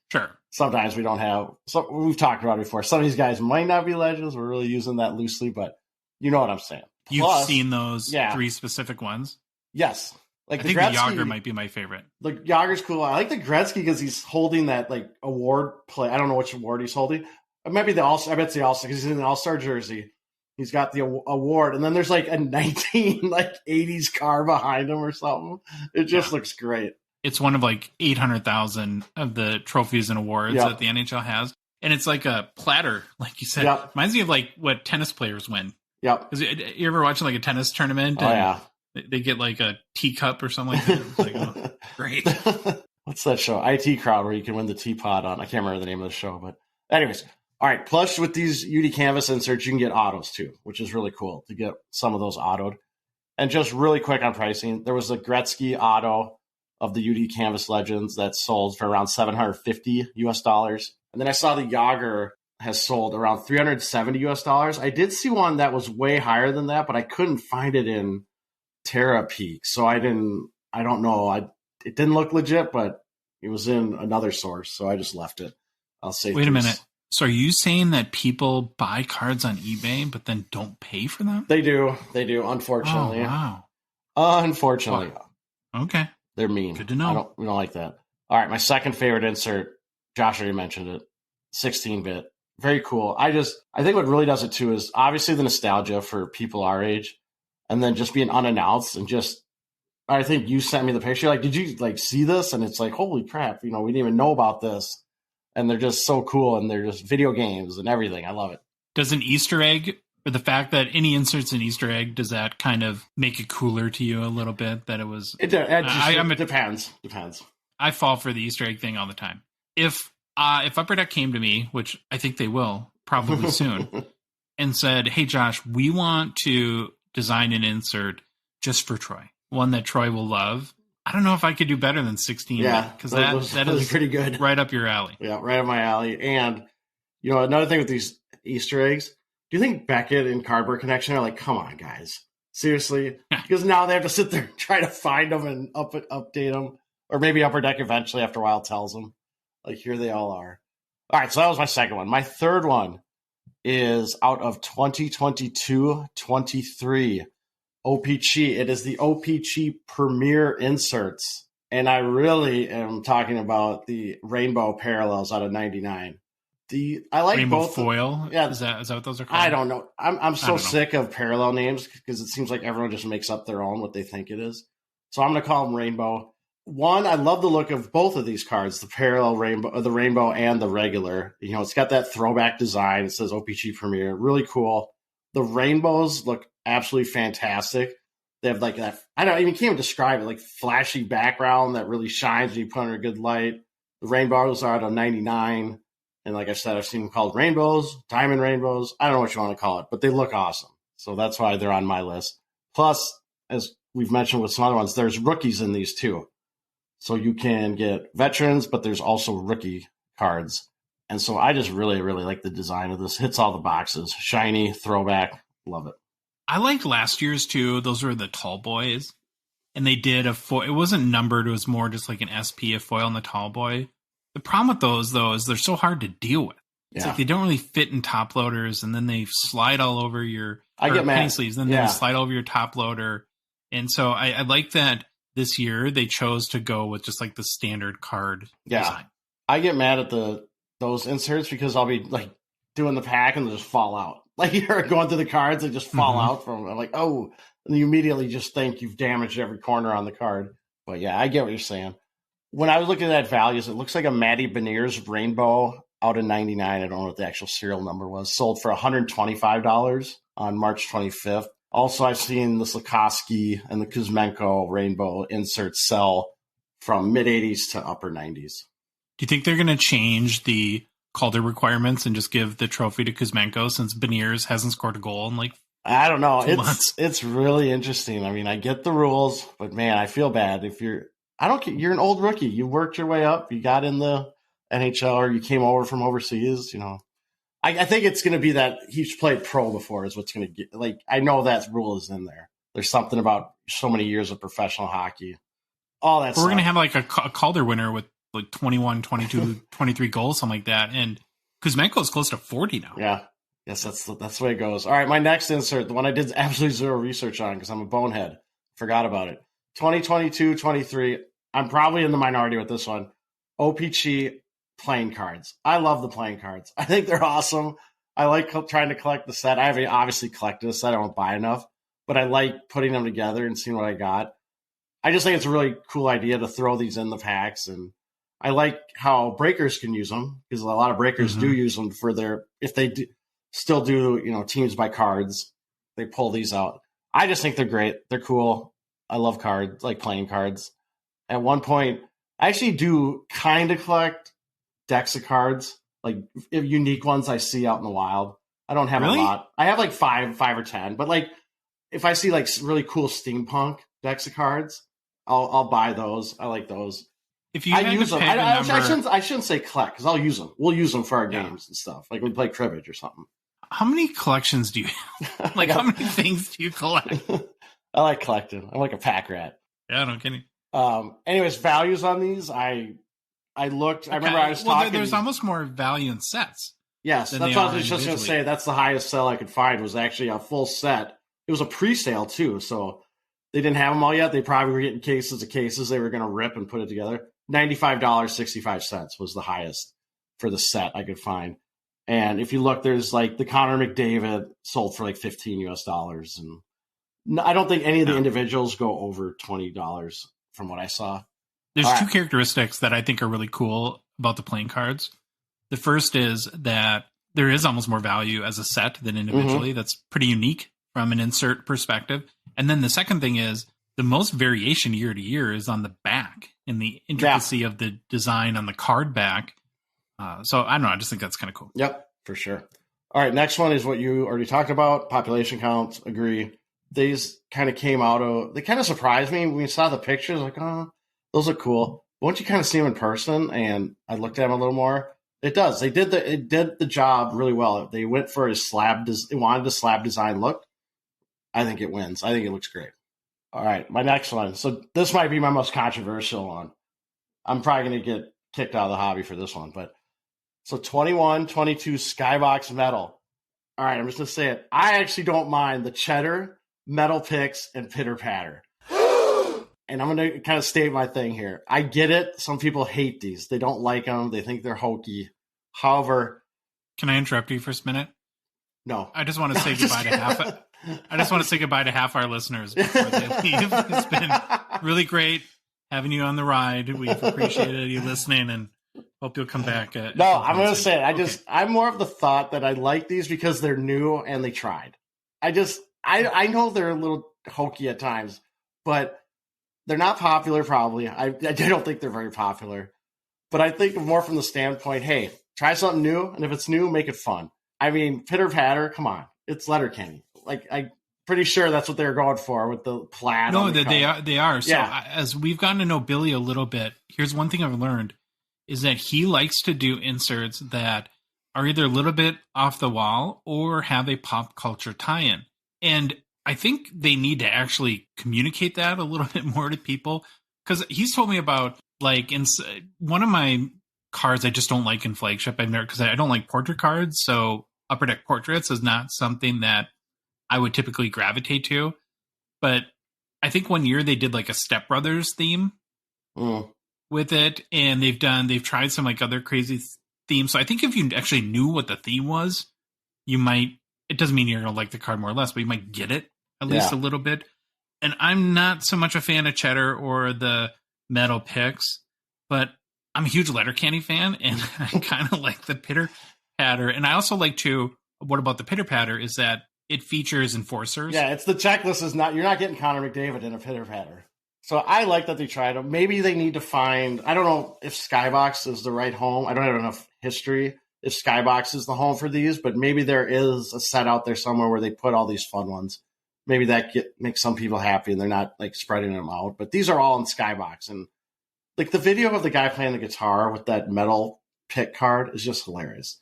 sometimes we don't have, so we've talked about it before. Some of these guys might not be legends. We're really using that loosely, but you know what I'm saying. You've seen those 3 specific ones? Yes. Like I think the Jágr might be my favorite. The Jágr's cool. I like the Gretzky because he's holding that like award play. I don't know which award he's holding. It might be the All-Star. I bet it's the All-Star because he's in the All-Star jersey. He's got the award, and then there's like a 80s car behind him or something. It just looks great. It's one of like 800,000 of the trophies and awards that the NHL has, and it's like a platter, like you said. Reminds me of like what tennis players win. Yep. Because you ever watch like a tennis tournament? Oh, yeah. They get like a teacup or something like that. It's like, oh, great. What's that show? IT Crowd, where you can win the teapot on. I can't remember the name of the show, but anyways. All right. Plus, with these UD Canvas inserts, you can get autos too, which is really cool to get some of those autoed. And just really quick on pricing, there was a Gretzky auto of the UD Canvas Legends that sold for around $750 US. And then I saw the Yager has sold around $370 US. I did see one that was way higher than that, but I couldn't find it in Terra Peak. So I don't know. It didn't look legit, but it was in another source. So I just left it. I'll say. Wait a minute. So are you saying that people buy cards on eBay, but then don't pay for them? They do. Unfortunately. Oh, wow. Unfortunately. Wow. Okay. They're mean. Good to know. We don't like that. All right. My second favorite insert, Josh already mentioned it, 16-bit. Very cool. I think what really does it too is obviously the nostalgia for people our age, and then just being unannounced and I think you sent me the picture. Like, did you like see this? And it's like, holy crap, we didn't even know about this. And they're just so cool, and they're just video games and everything. I love it. Does an Easter egg, or the fact that any insert's an Easter egg, does that kind of make it cooler to you a little bit? That it was. It depends. I fall for the Easter egg thing all the time. If Upper Deck came to me, which I think they will probably soon, and said, "Hey, Josh, we want to design an insert just for Troy, one that Troy will love." I don't know if I could do better than 16. Yeah, because that is pretty good. Right up your alley. Yeah, right up my alley. And, another thing with these Easter eggs, do you think Beckett and Cardboard Connection are like, come on, guys, seriously? Because now they have to sit there and try to find them and update them. Or maybe Upper Deck eventually after a while tells them. Like, here they all are. All right, so that was my second one. My third one is out of 2022-23. OPG. It is the OPG Premier Inserts. And I really am talking about the Rainbow Parallels out of 99. I like Rainbow both. Foil? Yeah. Is that what those are called? I don't know. I'm so sick of parallel names because it seems like everyone just makes up their own, what they think it is. So I'm going to call them Rainbow. One, I love the look of both of these cards, the parallel Rainbow, the Rainbow and the regular. It's got that throwback design. It says OPG Premier. Really cool. The Rainbows look absolutely fantastic. They have like that, I don't even can't even describe it, like flashy background that really shines when you put under a good light. The Rainbows are out of 99. And like I said, I've seen them called Rainbows, Diamond Rainbows. I don't know what you want to call it, but they look awesome. So that's why they're on my list. Plus, as we've mentioned with some other ones, there's rookies in these too. So you can get veterans, but there's also rookie cards. And so I just really, really like the design of this. Hits all the boxes. Shiny, throwback. Love it. I liked last year's too. Those were the tall boys. And they did a foil. It wasn't numbered. It was more just like an SP, a foil and the tall boy. The problem with those, though, is they're so hard to deal with. It's like they don't really fit in top loaders, and then they slide all over your penny sleeves. Then they slide over your top loader. And so I like that this year they chose to go with just like the standard card design. I get mad at those inserts because I'll be like doing the pack and they'll just fall out. Like you're going through the cards, they just fall out from. I'm like, oh, and you immediately just think you've damaged every corner on the card. But yeah, I get what you're saying. When I was looking at values, it looks like a Matty Beniers Rainbow out of 99. I don't know what the actual serial number was. Sold for $125 on March 25th. Also, I've seen the Slikoski and the Kuzmenko Rainbow inserts sell from mid-80s to upper 90s. Do you think they're going to change the Calder requirements and just give the trophy to Kuzmenko since Beniers hasn't scored a goal in like I don't know. 2 months? It's really interesting. I mean, I get the rules, but man, I feel bad if you're an old rookie. You worked your way up. You got in the NHL or you came over from overseas, I think it's going to be that he's played pro before is what's going to get. Like, I know that rule is in there. There's something about so many years of professional hockey. All that stuff. We're going to have like a Calder winner with like 21, 22, 23 goals, something like that. And Kuzmenko is close to 40 now. Yeah. Yes, that's the way it goes. All right, my next insert, the one I did absolutely zero research on because I'm a bonehead. Forgot about it. 2022-23. I'm probably in the minority with this one. OPG playing cards. I love the playing cards. I think they're awesome. I like trying to collect the set. I haven't obviously collected a set. I don't buy enough, but I like putting them together and seeing what I got. I just think it's a really cool idea to throw these in the packs, and I like how breakers can use them because a lot of breakers do use them for if they still do, teams by cards. they pull these out. I just think they're great. They're cool. I love cards, like playing cards. At one point, I actually do kind of collect decks of cards, like unique ones I see out in the wild. I don't have a lot. I have like five or 10, but like if I see like really cool steampunk decks of cards, I'll buy those. I like those. If you use them, I shouldn't say collect because I'll use them. We'll use them for our games and stuff. Like we play cribbage or something. How many collections do you have? Like how many things do you collect? I like collecting. I'm like a pack rat. Yeah, no kidding. Anyways, values on these, I looked. I remember I was talking. There's almost more value in sets. Yes, that's what I was just going to say. That's the highest sell I could find was actually a full set. It was a pre-sale too, so they didn't have them all yet. They probably were getting cases of cases they were going to rip and put it together. $95.65 was the highest for the set I could find. And if you look, there's like the Connor McDavid sold for like $15 US, and I don't think any of the individuals go over $20 from what I saw. There's two characteristics that I think are really cool about the playing cards. The first is that there is almost more value as a set than individually. Mm-hmm. That's pretty unique from an insert perspective. And then the second thing is the most variation year to year is on the back in the intricacy of the design on the card back. So I don't know. I just think that's kind of cool. Yep, for sure. All right. Next one is what you already talked about. Population counts. Agree. These kind of came out of, they kind of surprised me when we saw the pictures. Like, oh, those look cool. But once you kind of see them in person and I looked at them a little more, it does. It did the job really well. They went for a slab. They wanted a slab design look. I think it wins. I think it looks great. All right, my next one. So this might be my most controversial one. I'm probably going to get kicked out of the hobby for this one. But so 21-22 Skybox Metal. All right, I'm just going to say it. I actually don't mind the cheddar, metal picks, and pitter patter. And I'm going to kind of state my thing here. I get it. Some people hate these. They don't like them. They think they're hokey. However, can I interrupt you for a minute? No. I just want to say goodbye to half. I just want to say goodbye to half our listeners before they leave. It's been really great having you on the ride. We've appreciated you listening and hope you'll come back. No, I'm going to say it. I'm more of the thought that I like these because they're new and they tried. I know they're a little hokey at times, but they're not popular probably. I don't think they're very popular. But I think more from the standpoint, hey, try something new, and if it's new, make it fun. I mean, pitter patter, come on. It's Letterkenny. Like, I'm pretty sure that's what they were going for with the plaid. No, they are. So as we've gotten to know Billy a little bit, here's one thing I've learned is that he likes to do inserts that are either a little bit off the wall or have a pop culture tie-in. And I think they need to actually communicate that a little bit more to people, because he's told me about, like, in one of my cards I just don't like in Flagship, because I don't like portrait cards, so Upper Deck Portraits is not something that I would typically gravitate to. But I think one year they did like a Step Brothers theme with it, and they've tried some like other crazy themes. So I think if you actually knew what the theme was, you might, it doesn't mean you're going to like the card more or less, but you might get it at least a little bit. And I'm not so much a fan of cheddar or the metal picks, but I'm a huge Letterkenny fan, and I kind of like the pitter patter. And I also like what about the pitter patter is that it features enforcers. Yeah, it's the checklist is not, you're not getting Connor McDavid in a pitter patter. So I like that they tried them. Maybe they need to find, I don't know if Skybox is the right home. I don't have enough history if Skybox is the home for these, but maybe there is a set out there somewhere where they put all these fun ones. Maybe that makes some people happy and they're not like spreading them out. But these are all in Skybox. And like the video of the guy playing the guitar with that metal pick card is just hilarious.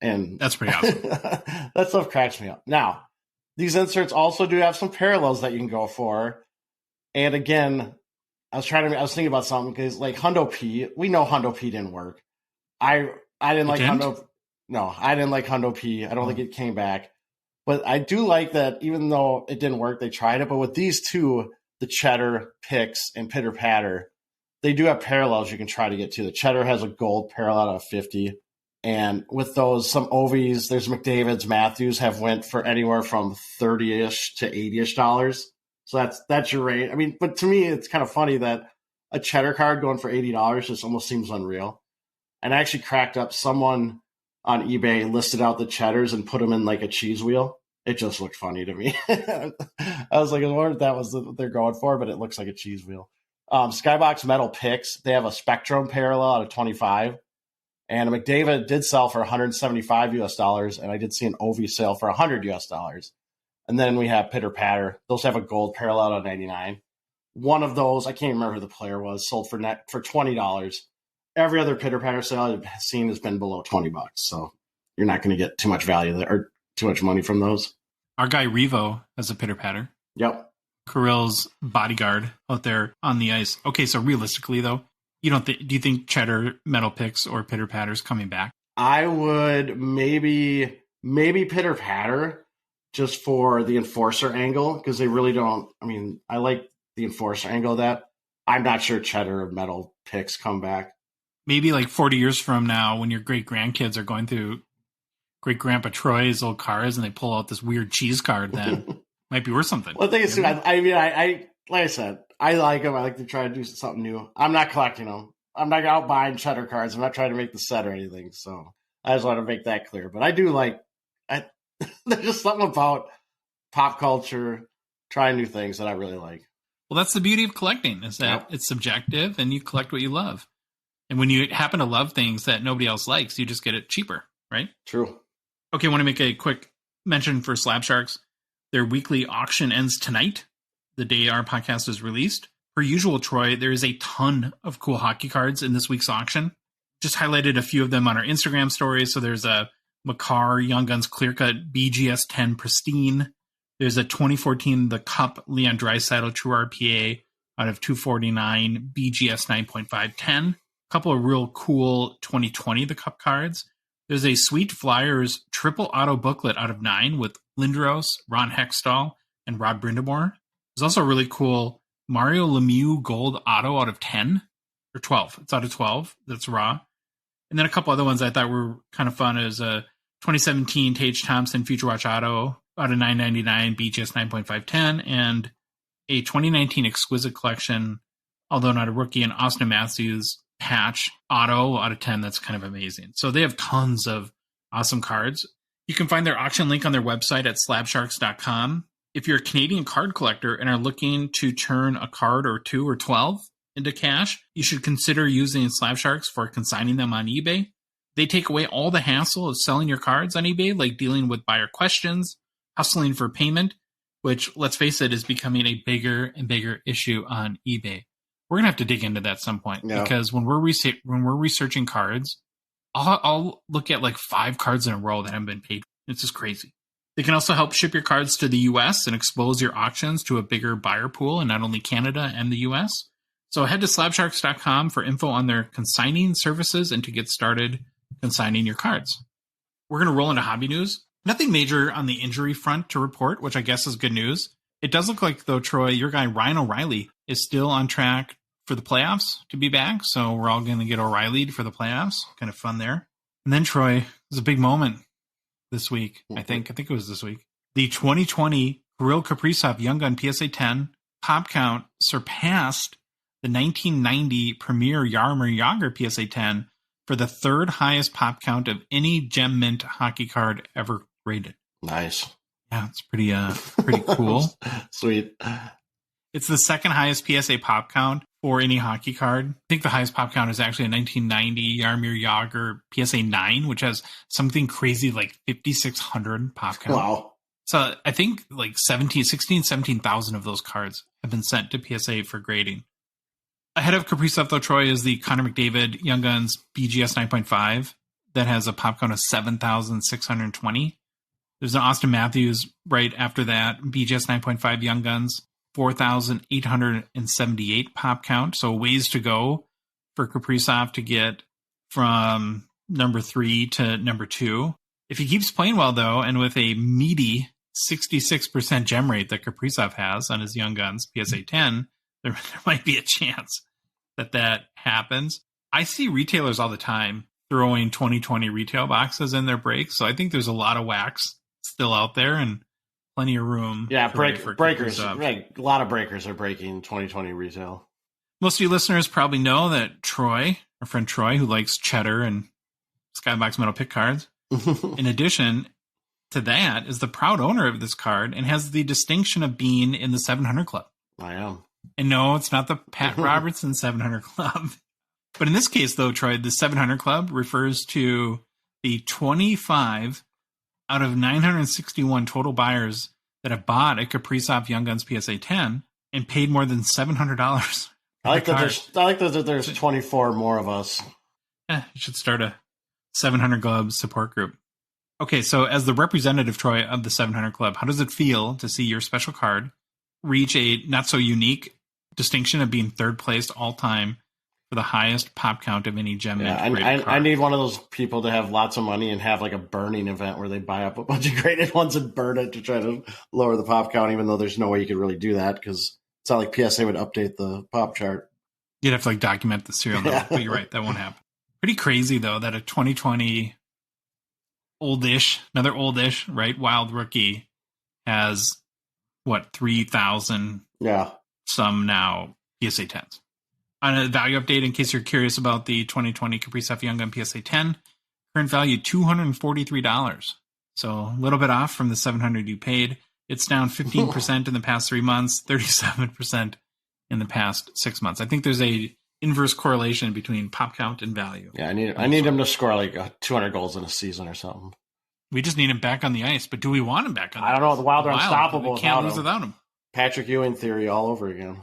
And that's pretty awesome. That stuff cracks me up. Now, these inserts also do have some parallels that you can go for. And again, I was thinking about something because like Hundo P, we know Hundo P didn't work. I didn't like Hundo. No, I didn't like Hundo P. I don't think it came back. But I do like that even though it didn't work, they tried it. But with these two, the cheddar, picks, and pitter patter, they do have parallels you can try to get to. The cheddar has a gold parallel out of 50. And with those, some Ovies, there's McDavid's, Matthews have went for anywhere from $30-ish to $80-ish. So that's your rate. I mean, but to me, it's kind of funny that a cheddar card going for $80 just almost seems unreal. And I actually cracked up someone on eBay listed out the cheddars and put them in like a cheese wheel. It just looked funny to me. I was like, I wonder if that was what they're going for, but it looks like a cheese wheel. Skybox Metal Picks, they have a Spectrum parallel out of 25. And a McDavid did sell for $175 and I did see an Ovi sale for $100. And then we have Pitter Patter. Those have a gold parallel out of 99. One of those, I can't remember who the player was, sold for $20. Every other Pitter Patter sale I've seen has been below $20. So you're not going to get too much value there, or too much money from those. Our guy Revo has a Pitter Patter. Yep. Kirill's bodyguard out there on the ice. Okay, so realistically though, do you think Cheddar, Metal Picks, or Pitter Patter's coming back? I would maybe Pitter Patter just for the enforcer angle, because they really don't. I mean, I like the enforcer angle of that. I'm not sure Cheddar or Metal Picks come back. Maybe like 40 years from now, when your great grandkids are going through great grandpa Troy's old cars and they pull out this weird cheese card, then might be worth something. Well, the thing is, I like I said, I like them. I like to try to do something new. I'm not collecting them. I'm not out buying Cheddar cards. I'm not trying to make the set or anything. So I just want to make that clear. But I do there's just something about pop culture, trying new things that I really like. Well, that's the beauty of collecting, is that It's subjective and you collect what you love. And when you happen to love things that nobody else likes, you just get it cheaper, right? True. Okay, I want to make a quick mention for Slab Sharks. Their weekly auction ends tonight, the day our podcast is released. Per usual, Troy, there is a ton of cool hockey cards in this week's auction. Just highlighted a few of them on our Instagram stories. So there's a Makar Young Guns Clear Cut BGS 10 Pristine. There's a 2014 The Cup Leon Draisaitl True RPA out of 249 BGS 9.510. A couple of real cool 2020 The Cup cards. There's a Sweet Flyers triple auto booklet out of 9 with Lindros, Ron Hextall, and Rod Brindamore. There's also a really cool Mario Lemieux gold auto out of 10 or 12. It's out of 12. That's raw. And then a couple other ones I thought were kind of fun is a 2017 Tage Thompson Future Watch auto out of 999 BGS 9.510 and a 2019 Exquisite Collection, although not a rookie, and Austin Matthews patch auto out of 10. That's kind of amazing. So they have tons of awesome cards. You can find their auction link on their website at slabsharks.com. If you're a Canadian card collector and are looking to turn a card or 2 or 12 into cash, you should consider using Slab Sharks for consigning them on eBay. They take away all the hassle of selling your cards on eBay, like dealing with buyer questions, hustling for payment, which, let's face it, is becoming a bigger and bigger issue on eBay. We're going to have to dig into that at some point, because when we're researching cards, I'll look at like 5 cards in a row that haven't been paid. It's just crazy. They can also help ship your cards to the U.S. and expose your auctions to a bigger buyer pool in not only Canada and the U.S. So head to slabsharks.com for info on their consigning services and to get started consigning your cards. We're going to roll into hobby news. Nothing major on the injury front to report, which I guess is good news. It does look like, though, Troy, your guy Ryan O'Reilly is still on track for the playoffs to be back. So we're all going to get O'Reilly for the playoffs. Kind of fun there. And then, Troy, it was a big moment this week. I think it was this week. The 2020 Kirill Kaprizov Young Gun PSA 10 pop count surpassed the 1990 Premier Jaromir Jagr PSA 10 for the 3rd highest pop count of any Gem Mint hockey card ever rated. Nice. Yeah, it's pretty cool. Sweet. It's the 2nd highest PSA pop count for any hockey card. I think the highest pop count is actually a 1990 Jaromir Jagr PSA 9, which has something crazy like 5,600 pop count. Wow. So I think like 17,000 of those cards have been sent to PSA for grading. Ahead of Kaprizov, though, Troy, is the Connor McDavid Young Guns BGS 9.5 that has a pop count of 7,620. There's an Austin Matthews right after that, BGS 9.5 Young Guns, 4,878 pop count. So ways to go for Kaprizov to get from number 3 to number 2. If he keeps playing well, though, and with a meaty 66% gem rate that Kaprizov has on his Young Guns PSA 10, there might be a chance that happens. I see retailers all the time throwing 2020 retail boxes in their breaks, so I think there's a lot of wax still out there and plenty of room. Yeah, breakers. Right, a lot of breakers are breaking 2020 retail. Most of you listeners probably know that Troy, our friend Troy, who likes Cheddar and Skybox Metal Pick cards, in addition, to that is the proud owner of this card and has the distinction of being in the 700 Club. I am. And no, it's not the Pat Robertson 700 Club. But in this case, though, Troy, the 700 Club refers to the 25 out of 961 total buyers that have bought a Kaprizov Young Guns PSA 10 and paid more than $700. I like that there's 24 more of us. You should start a 700 Club support group. Okay, so as the representative, Troy, of the 700 Club, how does it feel to see your special card reach a not-so-unique distinction of being third place all-time for the highest pop count of any gem mint graded card? I need one of those people to have lots of money and have like a burning event where they buy up a bunch of graded ones and burn it to try to lower the pop count, even though there's no way you could really do that because it's not like PSA would update the pop chart. You'd have to document the serial number, but you're right, that won't happen. Pretty crazy, though, that a 2020 another oldish, right, wild rookie has, 3,000 some now PSA 10s. On a value update, in case you're curious about the 2020 Kaprizov Young Gun PSA 10, current value $243. So a little bit off from the $700 you paid. It's down 15% in the past 3 months, 37% in the past 6 months. I think there's a inverse correlation between pop count and value. Yeah, I need him to score like 200 goals in a season or something. We just need him back on the ice, but do we want him back on the ice? I don't know. The Wild are unstoppable. We can't lose without him. Patrick Ewing theory all over again.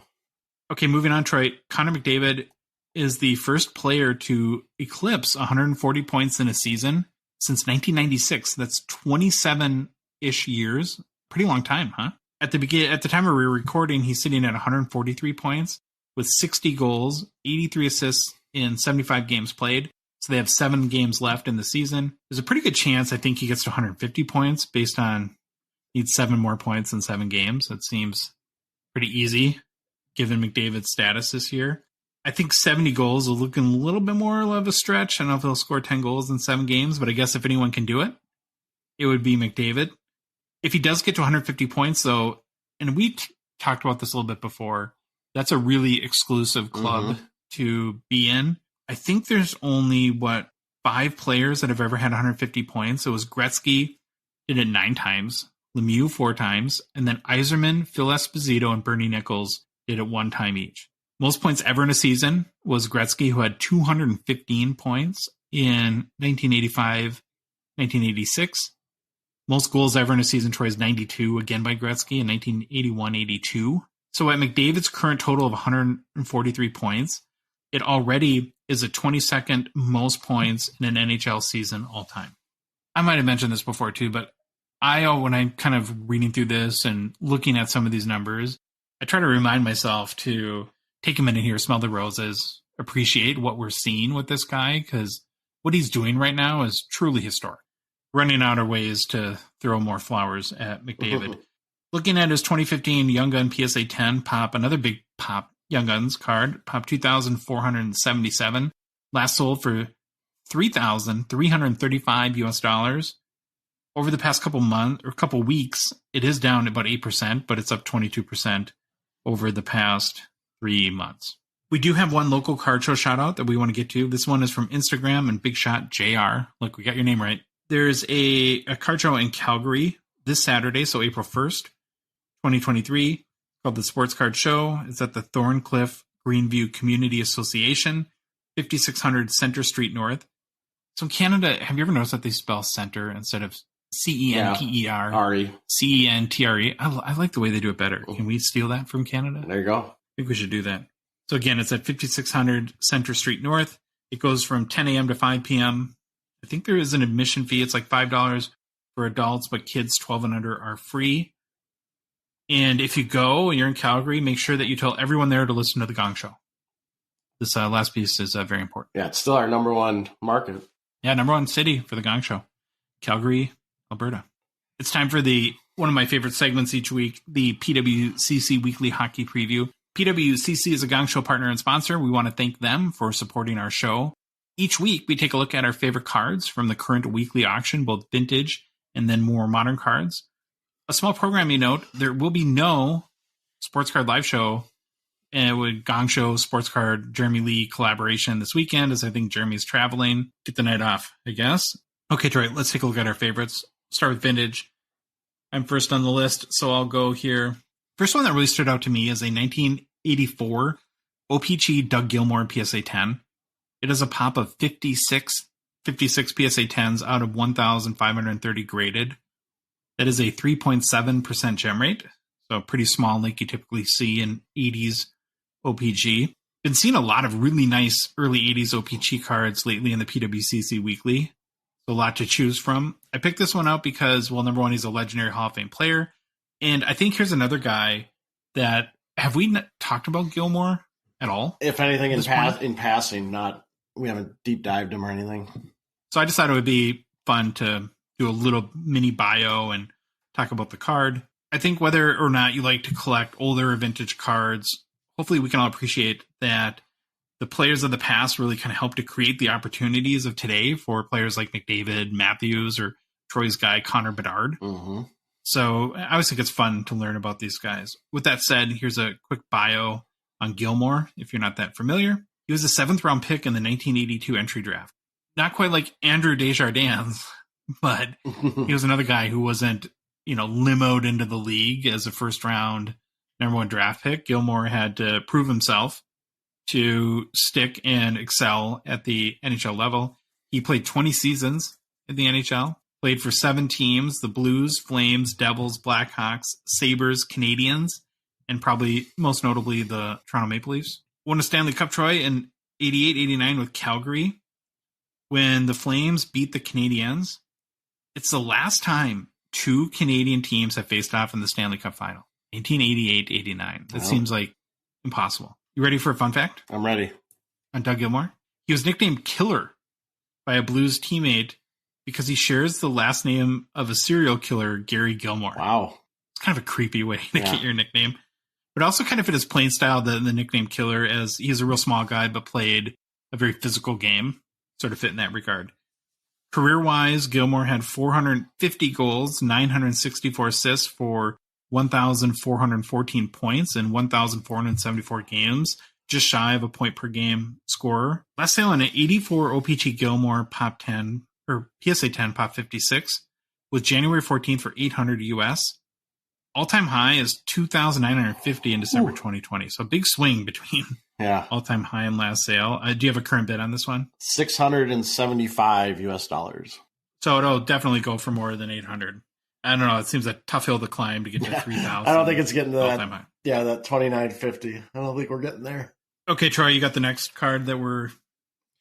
Okay, moving on, Troy. Connor McDavid is the first player to eclipse 140 points in a season since 1996. That's 27-ish years. Pretty long time, huh? At the time we were recording, he's sitting at 143 points with 60 goals, 83 assists in 75 games played. So they have 7 games left in the season. There's a pretty good chance I think he gets to 150 points based on needs 7 more points in 7 games. That seems pretty easy given McDavid's status this year. I think 70 goals is looking a little bit more of a stretch. I don't know if he'll score 10 goals in 7 games, but I guess if anyone can do it, it would be McDavid. If he does get to 150 points, though, and we talked about this a little bit before, that's a really exclusive club to be in. I think there's only, 5 players that have ever had 150 points. It was Gretzky, did it 9 times, Lemieux 4 times, and then Yzerman, Phil Esposito, and Bernie Nichols did it 1 time each. Most points ever in a season was Gretzky, who had 215 points in 1985, 1986. Most goals ever in a season, Troy, is 92, again by Gretzky in 1981-82. So at McDavid's current total of 143 points, it already is the 22nd most points in an NHL season all time. I might have mentioned this before too, but when I'm kind of reading through this and looking at some of these numbers, I try to remind myself to take a minute here, smell the roses, appreciate what we're seeing with this guy, because what he's doing right now is truly historic. Running out of ways to throw more flowers at McDavid. Looking at his 2015 Young Gun PSA 10 pop, another big pop Young Guns card, pop 2,477, last sold for $3,335 US. Over the past couple weeks, it is down about 8%, but it's up 22% over the past 3 months. We do have one local card show shout out that we want to get to. This one is from Instagram and Big Shot JR. Look, we got your name right. There's a card show in Calgary this Saturday, so April 1st, 2023, called the Sports Card Show. It's at the Thorncliffe Greenview Community Association, 5600 Center Street North. So in Canada, have you ever noticed that they spell center instead of C-E-N-T-E-R? R-E. C-E-N-T-R-E. I like the way they do it better. Can we steal that from Canada? There you go. I think we should do that. So again, it's at 5600 Center Street North. It goes from 10 a.m. to 5 p.m. I think there is an admission fee. It's like $5 for adults, but kids 12 and under are free. And if you go, you're in Calgary, make sure that you tell everyone there to listen to the Gong Show. This last piece is very important. Yeah, it's still our number 1 market. Yeah, number 1 city for the Gong Show. Calgary, Alberta. It's time for one of my favorite segments each week, the PWCC Weekly Hockey Preview. PWCC is a Gong Show partner and sponsor. We want to thank them for supporting our show. Each week, we take a look at our favorite cards from the current weekly auction, both vintage and then more modern cards. A small programming note, there will be no Sports Card Live Show with Gong Show, Sports Card, Jeremy Lee collaboration this weekend, as I think Jeremy's traveling. Get the night off, I guess. Okay, Troy, let's take a look at our favorites. start with vintage. I'm first on the list, so I'll go here. First one that really stood out to me is a 1984 OPG Doug Gilmour PSA 10. It has a pop of 56 PSA 10s out of 1,530 graded. That is a 3.7% gem rate, so pretty small like you typically see in 80s OPG. Been seeing a lot of really nice early 80s OPG cards lately in the PWCC Weekly. A lot to choose from. I picked this one out because, well, number one, he's a legendary Hall of Fame player. And I think here's another guy that, have we talked about Gilmour at all? If anything, in passing, we haven't deep dived him or anything. So I just thought it would be fun to do a little mini bio and talk about the card. I think whether or not you like to collect older vintage cards, hopefully we can all appreciate that the players of the past really kind of helped to create the opportunities of today for players like McDavid, Matthews, or Troy's guy, Connor Bedard. Mm-hmm. So I always think it's fun to learn about these guys. With that said, here's a quick bio on Gilmour, if you're not that familiar. He was a 7th round pick in the 1982 entry draft. Not quite like Andrew Desjardins, but he was another guy who wasn't, limoed into the league as a first round number 1 draft pick. Gilmour had to prove himself to stick and excel at the NHL level. He played 20 seasons in the NHL, played for 7 teams, the Blues, Flames, Devils, Blackhawks, Sabres, Canadiens, and probably most notably the Toronto Maple Leafs. Won a Stanley Cup, Troy, in 88-89 with Calgary when the Flames beat the Canadiens. It's the last time 2 Canadian teams have faced off in the Stanley Cup final, 1988-89. That seems like impossible. You ready for a fun fact? I'm ready. On Doug Gilmour? He was nicknamed Killer by a Blues teammate because he shares the last name of a serial killer, Gary Gilmour. Wow. It's kind of a creepy way to get your nickname. But also kind of fit his playing style, the nickname Killer, as he's a real small guy but played a very physical game. Sort of fit in that regard. Career-wise, Gilmour had 450 goals, 964 assists for 1,414 points in 1,474 games, just shy of a point per game scorer. Last sale on an 84 OPG Gilmour Pop 10 or PSA 10 Pop 56 was January 14th for $800 US. All-time high is 2,950 in December 2020. So a big swing between all-time high and last sale. Do you have a current bid on this one? $675 US. So it'll definitely go for more than 800. I don't know. It seems a tough hill to climb to get to 3,000. I don't think it's getting to that. High. Yeah, that 2,950. I don't think we're getting there. Okay, Troy, you got the next card that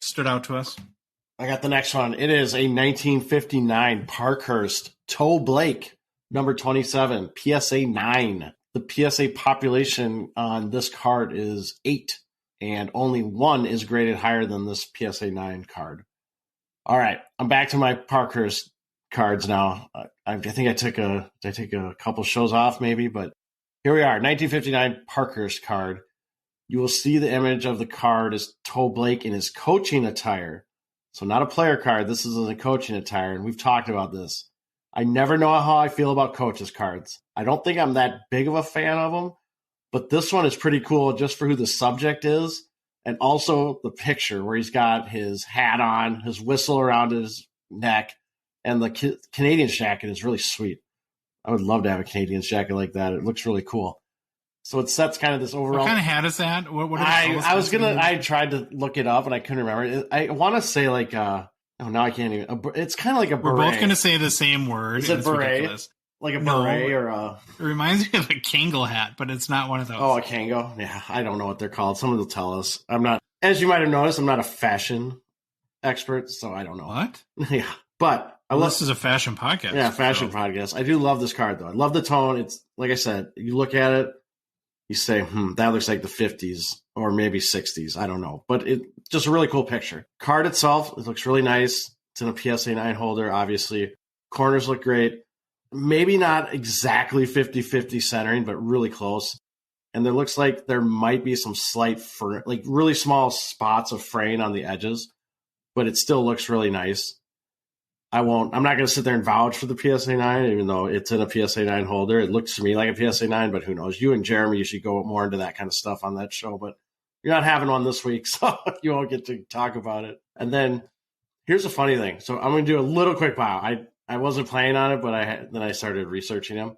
stood out to us? I got the next one. It is a 1959 Parkhurst Toe Blake, number 27, PSA 9. The PSA population on this card is 8, and only 1 is graded higher than this PSA 9 card. All right, I'm back to my Parkhurst cards now. I think I took a couple shows off maybe, but here we are, 1959 Parkhurst card. You will see the image of the card is Toe Blake in his coaching attire. So not a player card. This is in a coaching attire, and we've talked about this. I never know how I feel about coaches cards. I don't think I'm that big of a fan of them, but this one is pretty cool just for who the subject is, and also the picture where he's got his hat on, his whistle around his neck, and the Canadiens jacket is really sweet. I would love to have a Canadiens jacket like that. It looks really cool. So it sets kind of this overall. What kind of hat is that? What I tried to look it up and I couldn't remember. I want to say like now I can't even. It's kind of like a beret. We're both going to say the same word. Is it beret? Ridiculous. Like a beret or a. It reminds me of a Kangol hat, but it's not one of those. Oh, a Kangol? Yeah, I don't know what they're called. Someone will tell us. I'm not. As you might have noticed, I'm not a fashion expert, so I don't know. What? Yeah, but. This is a fashion podcast. Yeah, fashion podcast. I do love this card, though. I love the tone. It's, like I said, you look at it, you say, that looks like the 50s or maybe 60s. I don't know. But it's just a really cool picture. Card itself, it looks really nice. It's in a PSA 9 holder, obviously. Corners look great. Maybe not exactly 50-50 centering, but really close. And there looks like there might be some slight, like really small spots of fraying on the edges, but it still looks really nice. I'm not going to sit there and vouch for the PSA 9, even though it's in a PSA 9 holder. It looks to me like a PSA 9, but who knows? You and Jeremy usually go more into that kind of stuff on that show, but you're not having one this week, so you won't get to talk about it. And then here's a funny thing. So I'm going to do a little quick bio. I wasn't planning on it, but then I started researching him.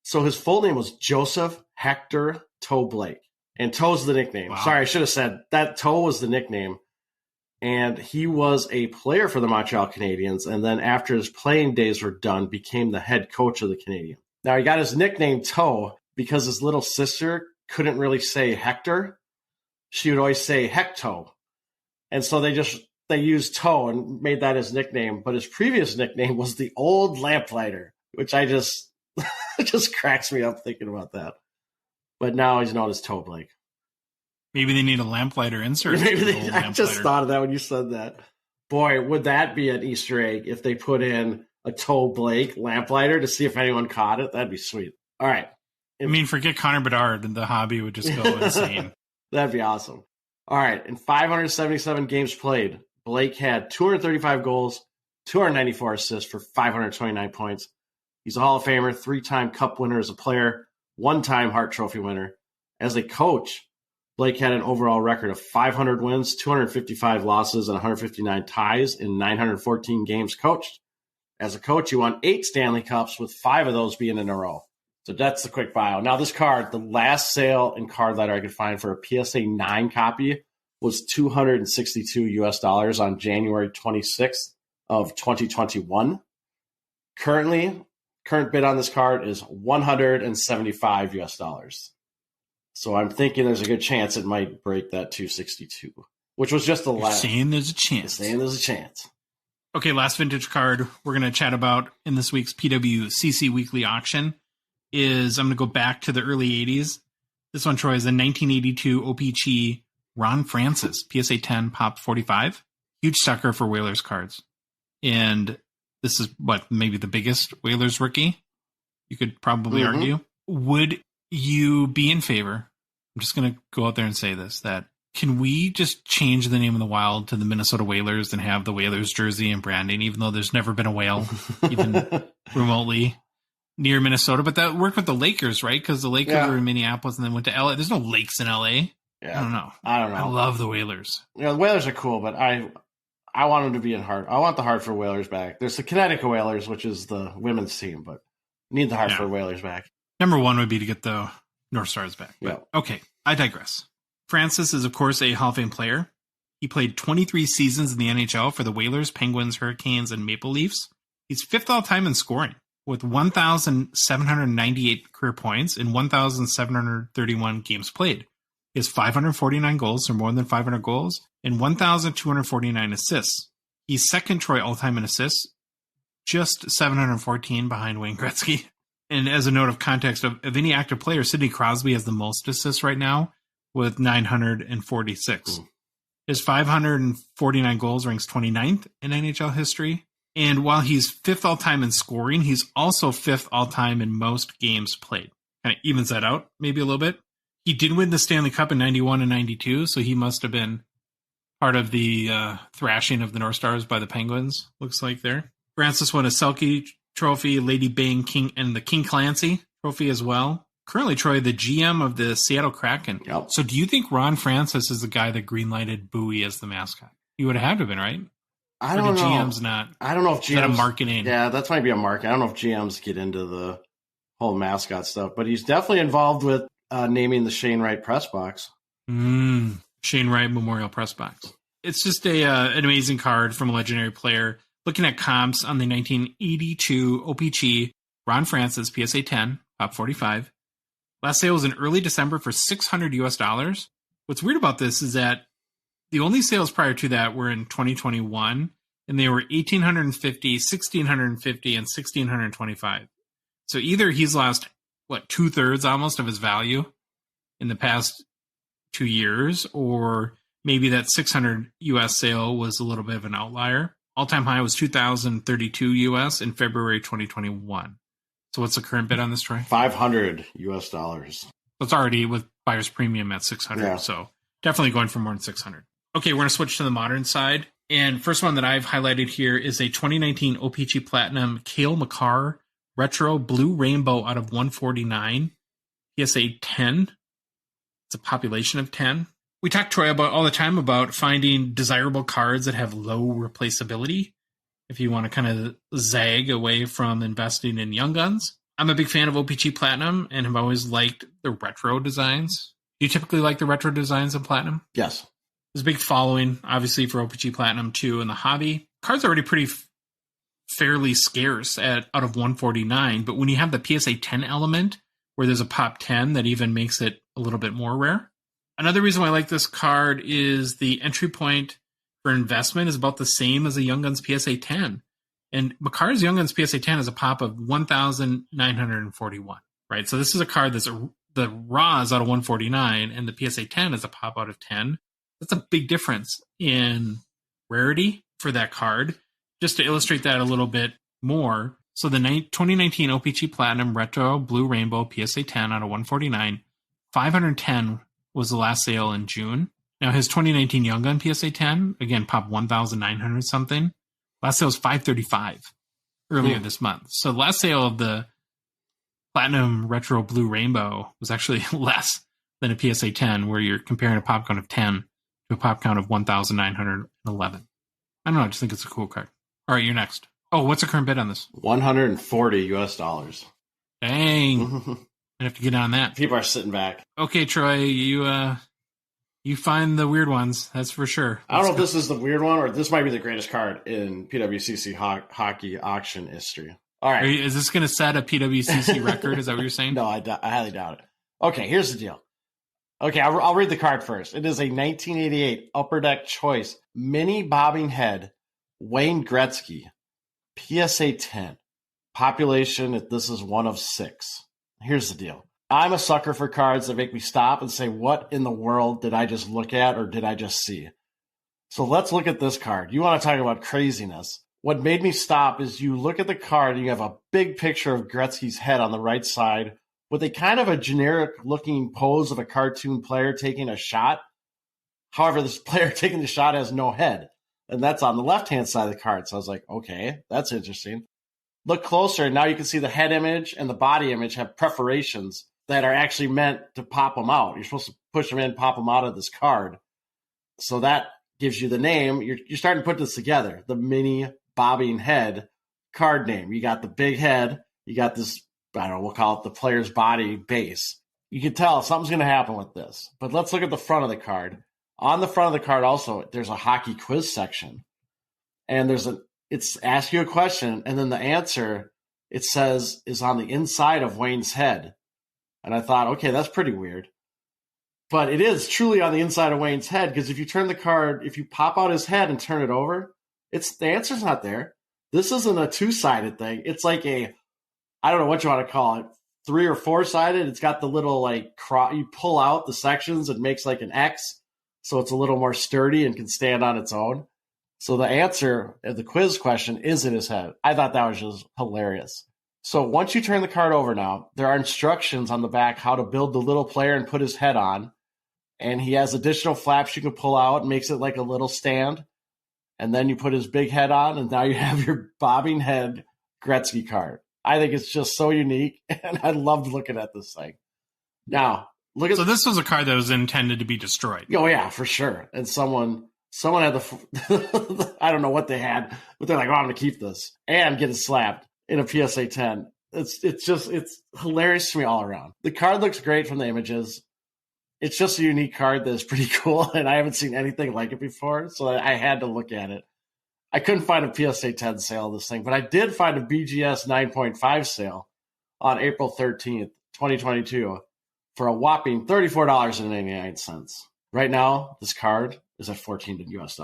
So his full name was Joseph Hector Toe Blake. And Toe's the nickname. Wow. Sorry, I should have said that Toe was the nickname. And he was a player for the Montreal Canadiens. And then after his playing days were done, became the head coach of the Canadiens. Now, he got his nickname Toe because his little sister couldn't really say Hector. She would always say Hecto. And so they used Toe and made that his nickname. But his previous nickname was the Old Lamplighter, which it just cracks me up thinking about that. But now he's known as Toe Blake. Maybe they need a lamplighter insert. I just thought of that when you said that. Boy, would that be an Easter egg if they put in a Toe Blake lamplighter to see if anyone caught it? That'd be sweet. All right. I mean, forget Connor Bedard, and the hobby would just go insane. That'd be awesome. All right. In 577 games played, Blake had 235 goals, 294 assists for 529 points. He's a Hall of Famer, 3-time Cup winner as a player, 1-time Hart Trophy winner. As a coach, Blake had an overall record of 500 wins, 255 losses, and 159 ties in 914 games coached. As a coach, he won 8 Stanley Cups, with 5 of those being in a row. So that's the quick bio. Now, this card, the last sale in card letter I could find for a PSA 9 copy was $262 on January 26th of 2021. Current bid on this card is $175. So I'm thinking there's a good chance it might break that 262, which was just the last. Saying there's a chance. Okay, last vintage card we're going to chat about in this week's PWCC Weekly Auction is, I'm going to go back to the early 80s. This one, Troy, is a 1982 OPC Ron Francis, PSA 10 Pop 45. Huge sucker for Whalers cards. And this is maybe the biggest Whalers rookie, you could probably argue. Would you be in favor? I'm just going to go out there and say this, that can we just change the name of the Wild to the Minnesota Whalers and have the Whalers jersey and branding, even though there's never been a whale, even remotely near Minnesota? But that worked with the Lakers, right? Because the Lakers were in Minneapolis and then went to LA. There's no lakes in LA. Yeah. I don't know. I love the Whalers. The Whalers are cool, but I want them to be in Hart. I want the Hartford Whalers back. There's the Connecticut Whalers, which is the women's team, but need the Hartford Whalers back. Number one would be to get the North Stars back. But, okay, I digress. Francis is, of course, a Hall of Fame player. He played 23 seasons in the NHL for the Whalers, Penguins, Hurricanes, and Maple Leafs. He's 5th all-time in scoring, with 1,798 career points in 1,731 games played. He has 549 goals, or more than 500 goals, and 1,249 assists. He's second Troy all-time in assists, just 714 behind Wayne Gretzky. And as a note of context, of any active player, Sidney Crosby has the most assists right now with 946. His 549 goals ranks 29th in NHL history. And while he's 5th all-time in scoring, he's also 5th all-time in most games played. Kind of evens that out maybe a little bit. He did win the Stanley Cup in 91 and 92, so he must have been part of the thrashing of the North Stars by the Penguins, looks like there. Francis won a Selke Trophy, Lady Byng, King, and the King Clancy Trophy as well. Currently, Troy, the GM of the Seattle Kraken. Yep. So do you think Ron Francis is the guy that greenlighted Bowie as the mascot? He would have had to have been, right? I don't know. GM's not. I don't know if GM's. Is that a marketing? Yeah, that might be a market. I don't know if GMs get into the whole mascot stuff, but he's definitely involved with naming the Shane Wright press box. Shane Wright Memorial Press Box. It's just an amazing card from a legendary player. Looking at comps on the 1982 OPC, Ron Francis, PSA 10, Pop 45. Last sale was in early December for $600. What's weird about this is that the only sales prior to that were in 2021, and they were $1,850, $1,650, and $1,625. So either he's lost, 2/3 almost of his value in the past 2 years, or maybe that 600 US sale was a little bit of an outlier. All-time high was 2,032 US in February 2021. So what's the current bid on this, Troy? $500 US. So it's already with buyer's premium at 600. Yeah. So definitely going for more than 600. Okay, we're going to switch to the modern side. And first one that I've highlighted here is a 2019 OPC Platinum Cale Makar Retro Blue Rainbow out of 149. PSA 10. It's a population of 10. We talk, Troy, about all the time about finding desirable cards that have low replaceability. if you want to kind of zag away from investing in young guns. I'm a big fan of OPC Platinum and have always liked the retro designs. Do you typically like the retro designs of Platinum? Yes. There's a big following, obviously, for OPC Platinum too in the hobby. Cards are already pretty fairly scarce out of 149, but when you have the PSA 10 element, where there's a pop 10, that even makes it a little bit more rare. Another reason why I like this card is the entry point for investment is about the same as a Young Guns PSA 10. And Makar's Young Guns PSA 10 is a pop of 1,941, right? So this is a card that's the raw is out of 149, and the PSA 10 is a pop out of 10. That's a big difference in rarity for that card. Just to illustrate that a little bit more, so the 2019 OPC Platinum Retro Blue Rainbow PSA 10 out of 149, 510 was the last sale in June. Now his 2019 Young Gun PSA 10, again, popped 1,900 something. Last sale was 535 earlier this month. So the last sale of the Platinum Retro Blue Rainbow was actually less than a PSA 10, where you're comparing a pop count of 10 to a pop count of 1,911. I don't know, I just think it's a cool card. All right, you're next. Oh, what's the current bid on this? $140. Dang. I have to get on that. People are sitting back. Okay, Troy, you find the weird ones, that's for sure. I don't know if this is the weird one or this might be the greatest card in PWCC hockey auction history. All right. Is this going to set a PWCC record? Is that what you're saying? No, I highly doubt it. Okay, here's the deal. Okay, I'll read the card first. It is a 1988 Upper Deck Choice mini bobbing head Wayne Gretzky PSA 10. Population, this is 1 of 6. Here's the deal. I'm a sucker for cards that make me stop and say, what in the world did I just look at or did I just see? So let's look at this card. You want to talk about craziness. What made me stop is you look at the card and you have a big picture of Gretzky's head on the right side with a kind of a generic looking pose of a cartoon player taking a shot. However, this player taking the shot has no head. And that's on the left-hand side of the card. So I was like, okay, that's interesting. Look closer, and now you can see the head image and the body image have perforations that are actually meant to pop them out. You're supposed to push them in, pop them out of this card. So that gives you the name. You're starting to put this together. The mini bobbing head card name. You got the big head. You got this, I don't know, we'll call it the player's body base. You can tell something's going to happen with this. But let's look at the front of the card. On the front of the card also, there's a hockey quiz section. And it's ask you a question, and then the answer, it says, is on the inside of Wayne's head. And I thought, okay, that's pretty weird. But it is truly on the inside of Wayne's head, because if you turn the card, if you pop out his head and turn it over, the answer's not there. This isn't a two-sided thing. It's like I don't know what you want to call it, 3 or 4-sided. It's got the little you pull out the sections, it makes like an X. So it's a little more sturdy and can stand on its own. So the answer of the quiz question is in his head. I thought that was just hilarious. So once you turn the card over now, there are instructions on the back how to build the little player and put his head on. And he has additional flaps you can pull out. Makes it like a little stand. And then you put his big head on, and now you have your bobbing head Gretzky card. I think it's just so unique, and I loved looking at this thing. Now, so this was a card that was intended to be destroyed. Oh yeah, for sure. And someone had the I don't know what they had, but they're like, oh, I'm gonna keep this and get it slapped in a PSA 10. It's hilarious to me all around. The card looks great from the images. It's just a unique card that is pretty cool, and I haven't seen anything like it before, so I had to look at it. I couldn't find a PSA 10 sale of this thing, but I did find a BGS 9.5 sale on April 13th, 2022. For a whopping $34.99. Right now, this card is at $14 US.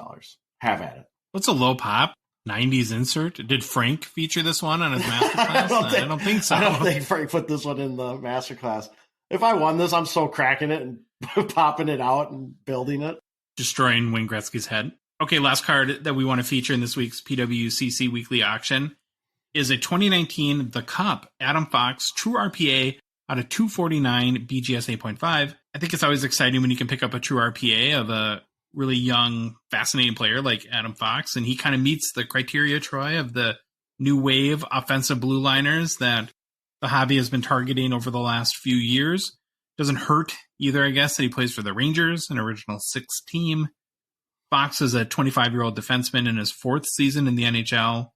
Have at it. What's a low pop? 90s insert? Did Frank feature this one on his masterclass? I don't think so. I don't think Frank put this one in the masterclass. If I won this, I'm so cracking it and popping it out and building it. Destroying Wayne Gretzky's head. Okay, last card that we want to feature in this week's PWCC Weekly Auction is a 2019 The Cup Adam Fox True RPA out of 249 BGS 8.5. I think it's always exciting when you can pick up a true RPA of a really young, fascinating player like Adam Fox, and he kind of meets the criteria, Troy, of the new wave offensive blue liners that the hobby has been targeting over the last few years. Doesn't hurt either, I guess, that he plays for the Rangers, an original 6 team. Fox is a 25-year-old defenseman in his 4th season in the NHL.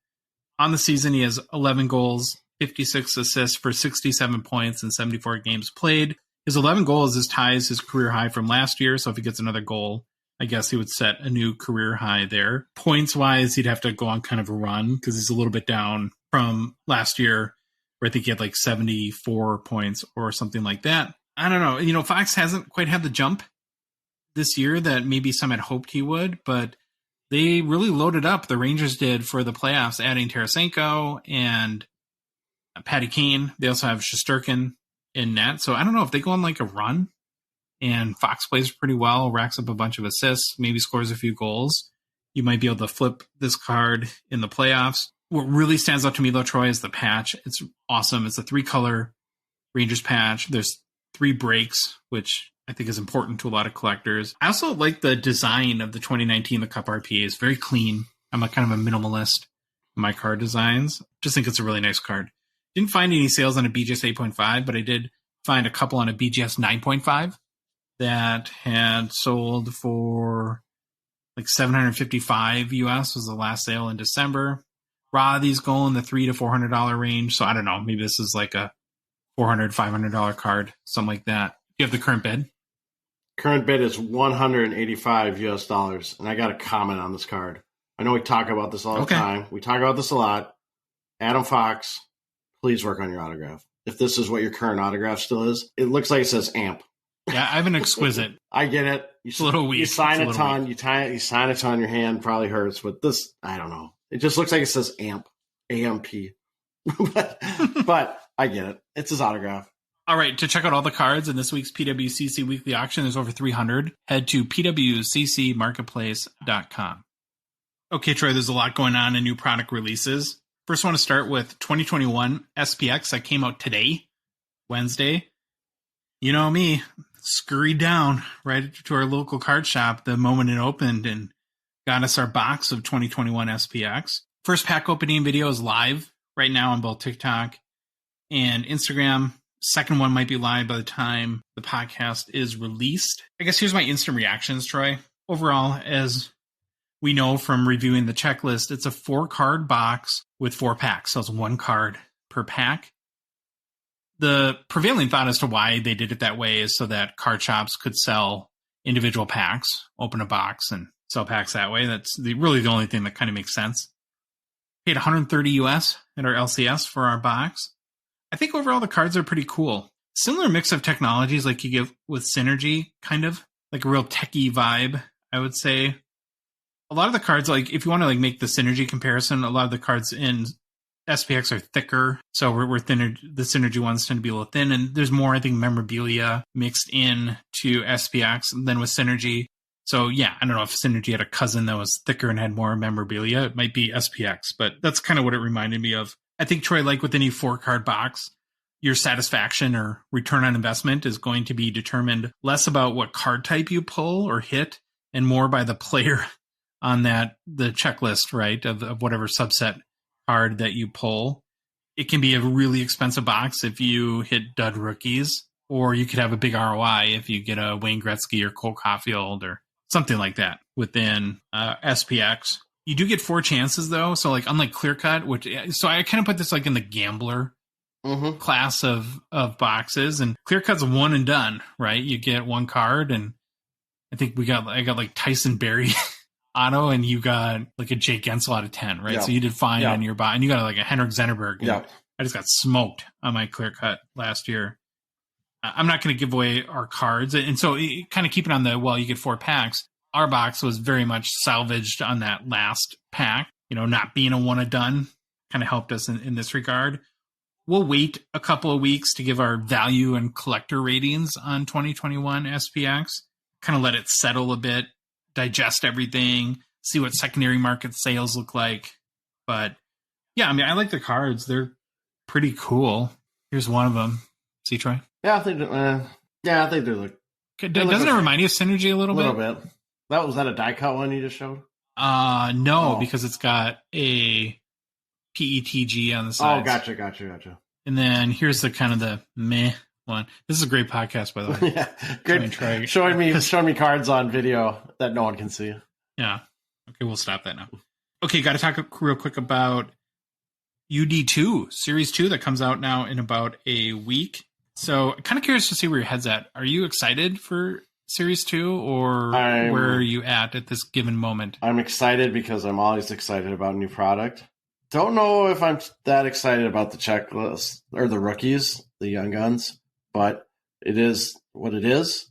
On the season, he has 11 goals, 56 assists for 67 points in 74 games played. His 11 goals ties his career high from last year, so if he gets another goal, I guess he would set a new career high there. Points-wise, he'd have to go on kind of a run because he's a little bit down from last year, where I think he had like 74 points or something like that. I don't know. You know, Fox hasn't quite had the jump this year that maybe some had hoped he would, but they really loaded up. The Rangers did for the playoffs, adding Tarasenko and Patty Kane. They also have Shesterkin in net. So I don't know if they go on like a run and Fox plays pretty well, racks up a bunch of assists, maybe scores a few goals. You might be able to flip this card in the playoffs. What really stands out to me, though, Troy, is the patch. It's awesome. It's a 3-color Rangers patch. There's 3 breaks, which I think is important to a lot of collectors. I also like the design of the 2019 The Cup RPA. It's very clean. I'm a kind of a minimalist in my card designs. Just think it's a really nice card. Didn't find any sales on a BGS 8.5, but I did find a couple on a BGS 9.5 that had sold for like $755 US was the last sale in December. These go in the $300 to $400 range. So I don't know. Maybe this is like a $400, $500 card, something like that. You have the current bid? Current bid is $185 US. And I got a comment on this card. I know we talk about this all the time. We talk about this a lot. Adam Fox, please work on your autograph. If this is what your current autograph still is, it looks like it says AMP. Yeah, I have an exquisite. I get it. It's a little weak. You sign a ton. You sign a ton on your hand. Probably hurts. But this, I don't know. It just looks like it says AMP. AMP. but I get it. It's his autograph. All right. To check out all the cards in this week's PWCC Weekly Auction, there's over 300. Head to pwccmarketplace.com. Okay, Troy, there's a lot going on in new product releases. First, I want to start with 2021 SPx that came out today, Wednesday. You know me, scurried down right to our local card shop the moment it opened and got us our box of 2021 SPx. First pack opening video is live right now on both TikTok and Instagram. Second one might be live by the time the podcast is released. I guess here's my instant reactions, Troy. Overall, as we know from reviewing the checklist, it's a 4-card box with 4 packs. So it's 1 card per pack. The prevailing thought as to why they did it that way is so that card shops could sell individual packs, open a box, and sell packs that way. That's really the only thing that kind of makes sense. Paid $130 US at our LCS for our box. I think overall the cards are pretty cool. Similar mix of technologies like you get with Synergy, kind of like a real techie vibe, I would say. A lot of the cards, like if you want to like make the Synergy comparison, a lot of the cards in SPx are thicker, so we're thinner. The Synergy ones tend to be a little thin, and there's more, I think, memorabilia mixed in to SPx than with Synergy. So yeah, I don't know if Synergy had a cousin that was thicker and had more memorabilia. It might be SPx, but that's kind of what it reminded me of. I think, Troy, like with any 4-card box, your satisfaction or return on investment is going to be determined less about what card type you pull or hit, and more by the player on the checklist, right, of whatever subset card that you pull. It can be a really expensive box if you hit dud rookies, or you could have a big ROI if you get a Wayne Gretzky or Cole Caulfield or something like that within SPx. You do get 4 chances though, so like unlike Clear Cut, so I kind of put this like in the gambler class of boxes, and Clear Cut's one and done, right? You get 1 card, and I think I got like Tyson Berry auto, and you got like a Jake Gensel out of 10, right? Yeah. So you did fine on your buy, and you got like a Henrik Zennerberg. Yeah. I just got smoked on my Clear Cut last year. I'm not going to give away our cards, and so kind of keep it on you get 4 packs. Our box was very much salvaged on that last pack. You know, not being a one and done kind of helped us in this regard. We'll wait a couple of weeks to give our value and collector ratings on 2021 SPx. Kind of let it settle a bit, digest everything, see what secondary market sales look like. But yeah, I mean, I like the cards. They're pretty cool. Here's one of them. See, Troy? Yeah, I think they look. Doesn't it remind you of Synergy a little bit? A little bit. Was that a die cut one you just showed? No, because it's got a PETG on the side. Oh, gotcha. And then here's the kind of the meh one. This is a great podcast, by the way. Yeah, good. Showing me cards on video that no one can see. Yeah. Okay, we'll stop that now. Okay, got to talk real quick about UD2, Series 2 that comes out now in about a week. So kind of curious to see where your head's at. Are you excited for Series 2 or where are you at this given moment? I'm excited because I'm always excited about new product. Don't know if I'm that excited about the checklist or the rookies, the young guns, but it is what it is.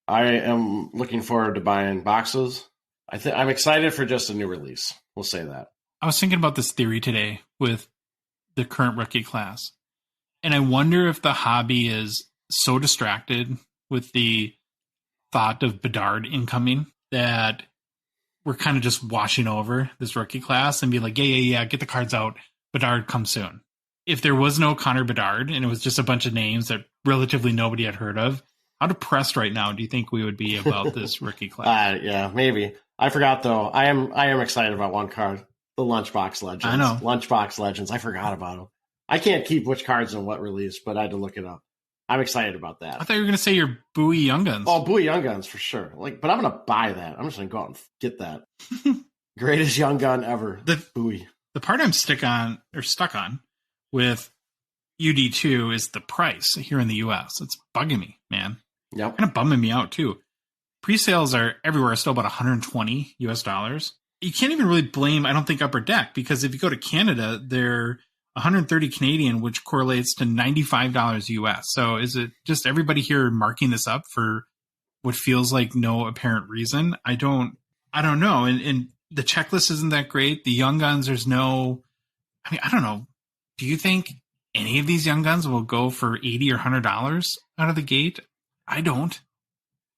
I am looking forward to buying boxes. I'm excited for just a new release. We'll say that. I was thinking about this theory today with the current rookie class. And I wonder if the hobby is so distracted with the thought of Bedard incoming that we're kind of just washing over this rookie class and be like, yeah, get the cards out. Bedard comes soon. If there was no Connor Bedard and it was just a bunch of names that relatively nobody had heard of, how depressed right now do you think we would be about this rookie class? Yeah, maybe. I forgot though. I am excited about one card, the Lunchbox Legends. I know. Lunchbox Legends. I forgot about them. I can't keep which cards and what release, but I had to look it up. I'm excited about that. I thought you were going to say your Bowie Young Guns. Oh, Bowie Young Guns for sure. But I'm going to buy that. I'm just going to go out and get that. Greatest young gun ever. Bowie. The part I'm stuck on with UD2 is the price here in the US. It's bugging me, man. Yep. Kind of bumming me out too. Pre-sales are everywhere, still about $120 US. You can't even really blame, I don't think, Upper Deck, because if you go to Canada, they're 130 Canadian, which correlates to $95 US. So is it just everybody here marking this up for what feels like no apparent reason? I don't know. And the checklist isn't that great. The young guns, I don't know. Do you think any of these young guns will go for $80 or $100 out of the gate? I don't.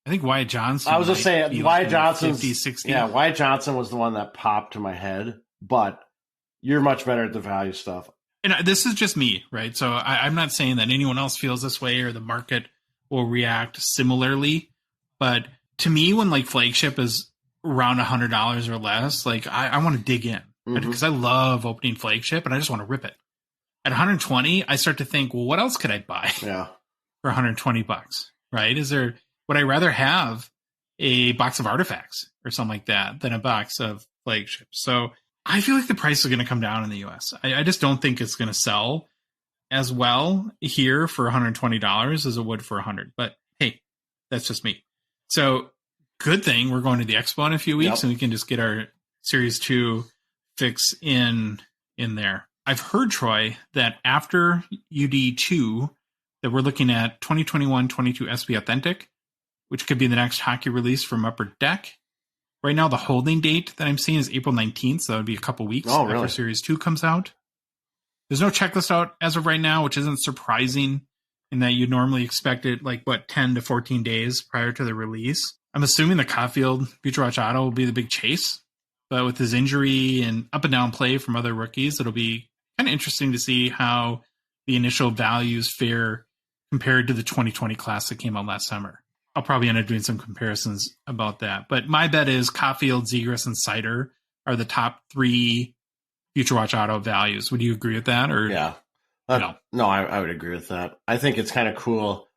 I think Wyatt Johnson. I was just saying, Wyatt Johnson. 50, 60. Yeah, Wyatt Johnson was the one that popped to my head, but you're much better at the value stuff. And this is just me, right? So I'm not saying that anyone else feels this way or the market will react similarly. But to me, when like flagship is around $100 or less, like I want to dig in because I love opening flagship and I just want to rip it. At 120, I start to think, well, what else could I buy? Yeah. For $120, right? Would I rather have a box of artifacts or something like that than a box of flagships? So I feel like the price is going to come down in the US. I just don't think it's going to sell as well here for $120 as it would for $100. But hey, that's just me. So good thing we're going to the Expo in a few weeks and we can just get our Series 2 fix in there. I've heard, Troy, that after UD2, that we're looking at 2021-22 SP Authentic, which could be the next hockey release from Upper Deck. Right now, the holding date that I'm seeing is April 19th, so that would be a couple weeks after Series 2 comes out. There's no checklist out as of right now, which isn't surprising in that you'd normally expect it 10 to 14 days prior to the release. I'm assuming the Caulfield Future Watch Auto will be the big chase, but with his injury and up and down play from other rookies, it'll be kind of interesting to see how the initial values fare compared to the 2020 class that came out last summer. I'll probably end up doing some comparisons about that. But my bet is Caulfield, Zegras, and Cider are the top 3 Future Watch Auto values. Would you agree with that? Or yeah. No, I would agree with that. I think it's kind of cool.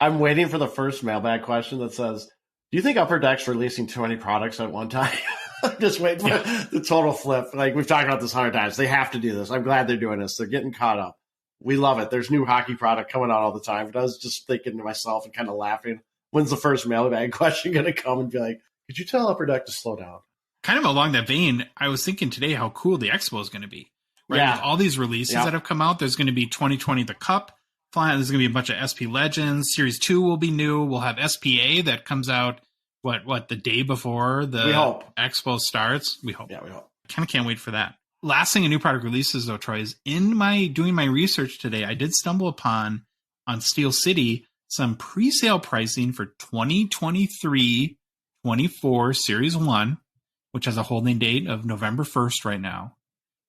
I'm waiting for the first mailbag question that says, do you think Upper Deck's releasing too many products at one time? I'm just waiting for the total flip. Like we've talked about this 100 times. They have to do this. I'm glad they're doing this. They're getting caught up. We love it. There's new hockey product coming out all the time. But I was just thinking to myself and kind of laughing, when's the first mailbag question going to come and be like, could you tell Upper Deck to slow down? Kind of along that vein, I was thinking today how cool the Expo is going to be. Right? Yeah. With all these releases that have come out, there's going to be 2020 the Cup. There's going to be a bunch of SP Legends. Series 2 will be new. We'll have SPA that comes out, the day before the Expo starts? We hope. Yeah, we hope. Kind of can't wait for that. Last thing in new product releases, though, Troy, is doing my research today, I did stumble upon, on Steel City, some pre-sale pricing for 2023-24 Series 1, which has a holding date of November 1st right now,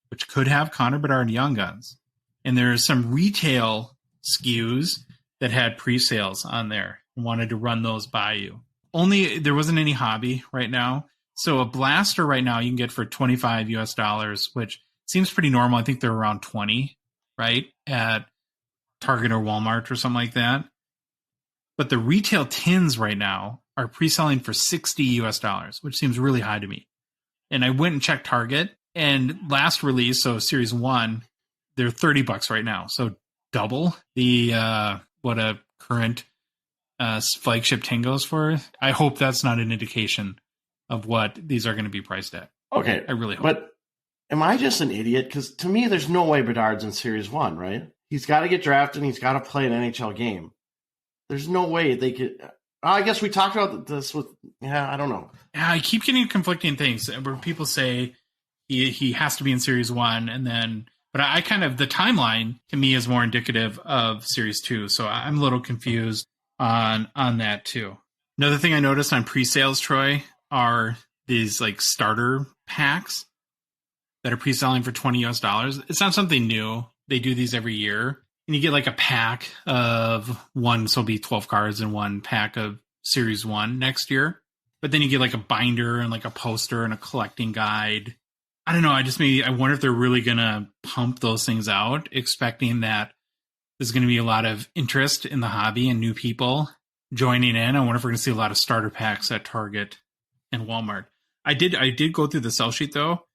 which could have Connor Bedard and Young Guns. And there's some retail SKUs that had pre-sales on there. I wanted to run those by you. There wasn't any hobby right now. So a blaster right now you can get for $25 US, which seems pretty normal. I think they're around 20, right? At Target or Walmart or something like that. But the retail tins right now are pre-selling for $60 US, which seems really high to me. And I went and checked Target, And last release, so Series 1, they're $30 right now. So double the what a current flagship 10 goes for. I hope that's not an indication of what these are going to be priced at. Okay. I really hope. But am I just an idiot? Because to me, there's no way Bedard's in Series 1, right? He's got to get drafted and he's got to play an NHL game. There's no way they could. I guess we talked about this with, I don't know. Yeah, I keep getting conflicting things where people say he has to be in Series 1 and then, but I kind of, the timeline to me is more indicative of Series 2. So I'm a little confused on that too. Another thing I noticed on pre-sales, Troy, are these like starter packs that are pre-selling for $20 US. It's not something new. They do these every year. And you get like a pack of one, so it'll be 12 cards and one pack of Series 1 next year. But then you get like a binder and like a poster and a collecting guide. I don't know. I wonder if they're really going to pump those things out, expecting that there's going to be a lot of interest in the hobby and new people joining in. I wonder if we're going to see a lot of starter packs at Target and Walmart. I did go through the sell sheet though,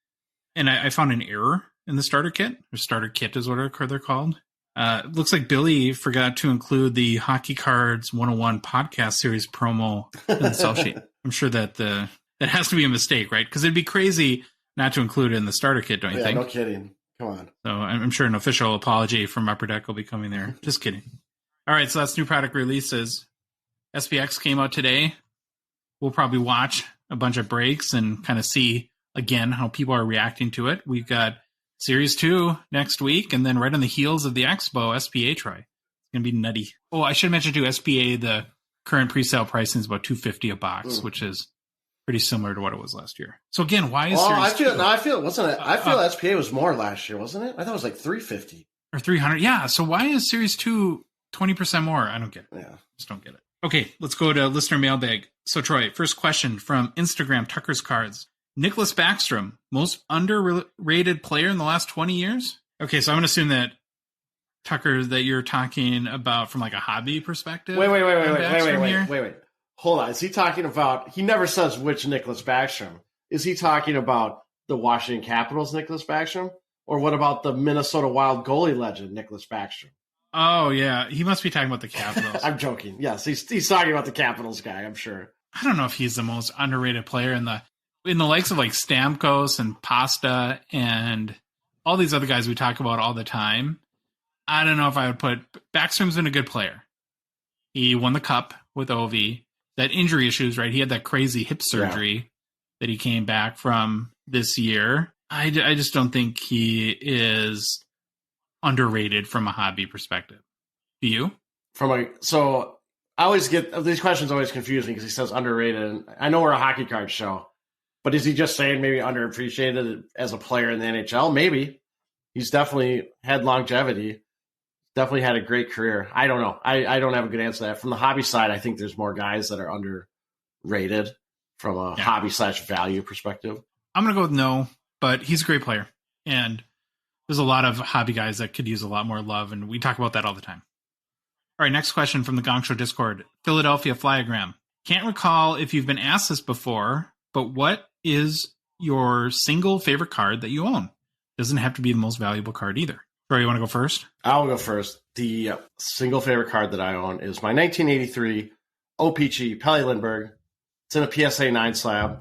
and I found an error in the starter kit. Or starter kit is what they're called. It looks like Billy forgot to include the Hockey Cards 101 podcast series promo in the sell sheet. I'm sure that that has to be a mistake, right? Because it'd be crazy not to include it in the starter kit, don't you think? No kidding. Come on. So I'm sure an official apology from Upper Deck will be coming there. Just kidding. All right, so that's new product releases. SPx came out today. We'll probably watch a bunch of breaks and kind of see, again, how people are reacting to it. We've got Series 2 next week, and then right on the heels of the Expo, SPA try. It's going to be nutty. Oh, I should mention, too, SPA, the current pre-sale pricing is about $250 a box, which is pretty similar to what it was last year. So, again, why is Series 2? I feel SPA was more last year, wasn't it? I thought it was like $350. Or $300. Yeah, so why is Series 2 20% more? I don't get it. Yeah. Just don't get it. Okay, let's go to listener mailbag. So, Troy, first question from Instagram, Tucker's Cards. Nicholas Backstrom, most underrated player in the last 20 years? Okay, so I'm going to assume that, Tucker, that you're talking about from like a hobby perspective. Wait. Hold on. Is he talking about, he never says which Nicholas Backstrom. Is he talking about the Washington Capitals Nicholas Backstrom? Or what about the Minnesota Wild goalie legend Nicholas Backstrom? Oh, yeah. He must be talking about the Capitals. I'm joking. Yes, he's talking about the Capitals guy, I'm sure. I don't know if he's the most underrated player in the likes of like Stamkos and Pasta and all these other guys we talk about all the time. I don't know if I would put Backstrom's been a good player. He won the cup with Ovi. That injury issues, right? He had that crazy hip surgery that he came back from this year. I just don't think he is underrated from a hobby perspective. Do you? So I always get these questions always confuse me because he says underrated. And I know we're a hockey card show. But is he just saying maybe underappreciated as a player in the NHL? Maybe. He's definitely had longevity. Definitely had a great career. I don't know. I don't have a good answer to that. From the hobby side, I think there's more guys that are underrated from a hobby/value perspective. I'm going to go with no, but he's a great player. And there's a lot of hobby guys that could use a lot more love, and we talk about that all the time. All right, next question from the Gong Show Discord. Philadelphia Flyagram. Can't recall if you've been asked this before, but what is your single favorite card that you own? Doesn't have to be the most valuable card either. Troy, you want to go first? I'll go first. The single favorite card that I own is my 1983 OPG Pelle Lindbergh. It's in a PSA 9 slab.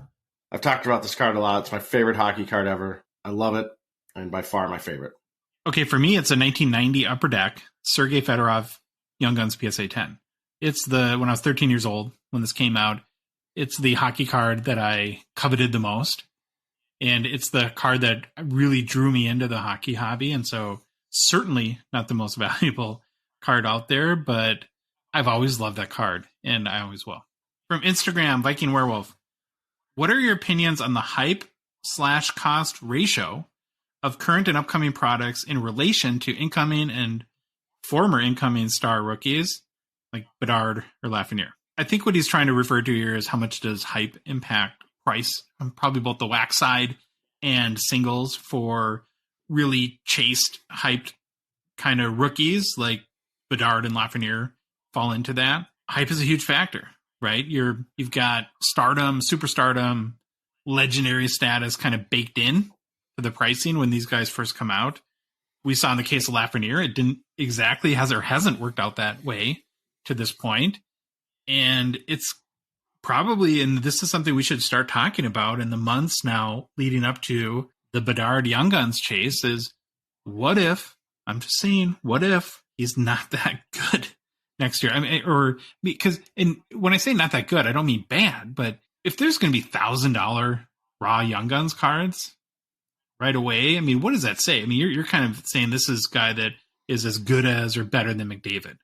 I've talked about this card a lot. It's my favorite hockey card ever. I love it, and by far my favorite. Okay, for me, it's a 1990 Upper Deck Sergei Fedorov Young Guns PSA 10. It's when I was 13 years old when this came out. It's the hockey card that I coveted the most. And it's the card that really drew me into the hockey hobby. And so certainly not the most valuable card out there, but I've always loved that card, and I always will. From Instagram, Viking Werewolf. What are your opinions on the hype/cost ratio of current and upcoming products in relation to incoming and former incoming star rookies like Bedard or Lafreniere? I think what he's trying to refer to here is how much does hype impact price on probably both the wax side and singles for really chased, hyped kind of rookies like Bedard and Lafreniere fall into that. Hype is a huge factor, right? You've got stardom, superstardom, legendary status kind of baked in to the pricing when these guys first come out. We saw in the case of Lafreniere, it didn't exactly hasn't worked out that way to this point. And it's probably, and this is something we should start talking about in the months now leading up to the Bedard Young Guns chase, is what if, I'm just saying, what if he's not that good next year? I mean, or because, and when I say not that good, I don't mean bad, but if there's going to be $1,000 raw Young Guns cards right away, I mean, what does that say? I mean, you're kind of saying this is a guy that is as good as or better than McDavid.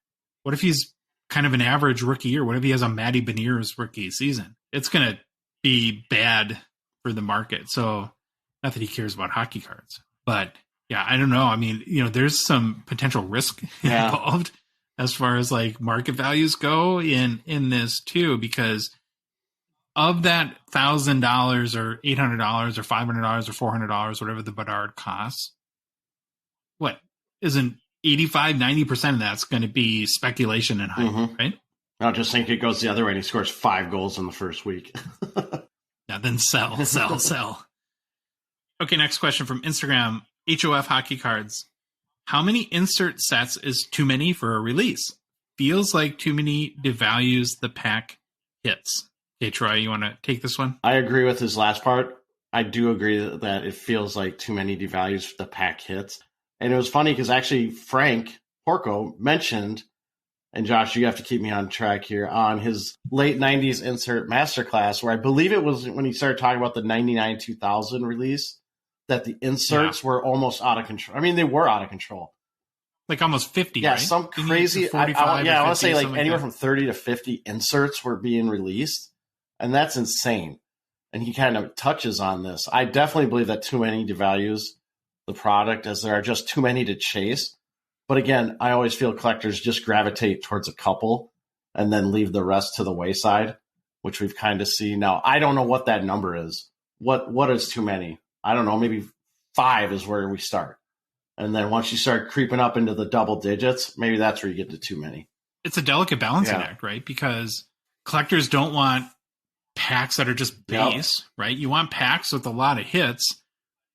What if he's kind of an average rookie year? What if he has a Matty Beniers rookie season? It's going to be bad for the market. So not that he cares about hockey cards, but yeah, I don't know. I mean, there's some potential risk involved as far as like market values go in this too, because of that $1,000 or $800 or $500 or $400, whatever the Bedard costs, what isn't 85-90% of that's going to be speculation and hype, right? I just think it goes the other way and he scores 5 goals in the first week. Yeah, then sell. Okay, next question from Instagram, HOF Hockey Cards. How many insert sets is too many for a release? Feels like too many devalues the pack hits. Okay, Troy, you want to take this one? I agree with his last part. I do agree that it feels like too many devalues the pack hits. And it was funny because actually Frank Porco mentioned, and Josh, you have to keep me on track here, on his late 90s insert masterclass, where I believe it was when he started talking about the 99-2000 release, that the inserts were almost out of control. I mean, they were out of control. Like almost 50, yeah, right? some crazy, I want to say like anywhere from 30 to 50 inserts were being released. And that's insane. And he kind of touches on this. I definitely believe that too many devalues the product, as there are just too many to chase. But again, I always feel collectors just gravitate towards a couple and then leave the rest to the wayside, which we've kind of seen. Now, I don't know what that number is. What is too many? I don't know. Maybe 5 is where we start. And then once you start creeping up into the double digits, maybe that's where you get to too many. It's a delicate balancing act, right? Because collectors don't want packs that are just base, right? You want packs with a lot of hits,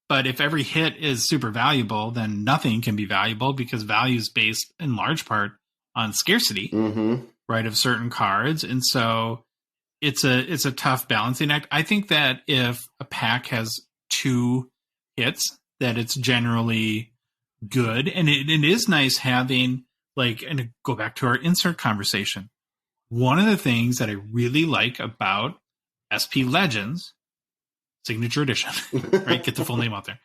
but if every hit is super valuable, then nothing can be valuable because value is based in large part on scarcity, right, of certain cards. And so it's a tough balancing act. I think that if a pack has 2 hits, that it's generally good. And it is nice having, like, and go back to our insert conversation. One of the things that I really like about SP Legends Signature Edition, right? Get the full name out there.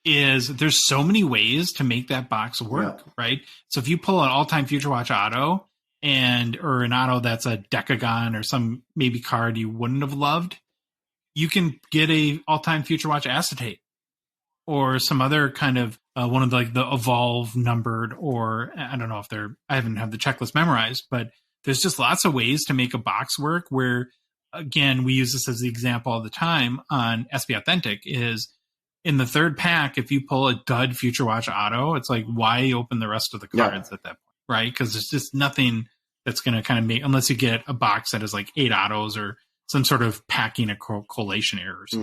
Is there's so many ways to make that box work, right? So if you pull an all-time Future Watch auto or an auto that's a Decagon or some maybe card you wouldn't have loved, you can get a all-time Future Watch acetate or some other kind of one of the Evolve numbered, or I don't know if I haven't had the checklist memorized, but there's just lots of ways to make a box work where, again, we use this as the example all the time on SP Authentic, is in the third pack, if you pull a dud Future Watch auto, it's like, why open the rest of the cards at that point, right? Because there's just nothing that's going to kind of make, unless you get a box that has like 8 autos or some sort of packing or collation errors.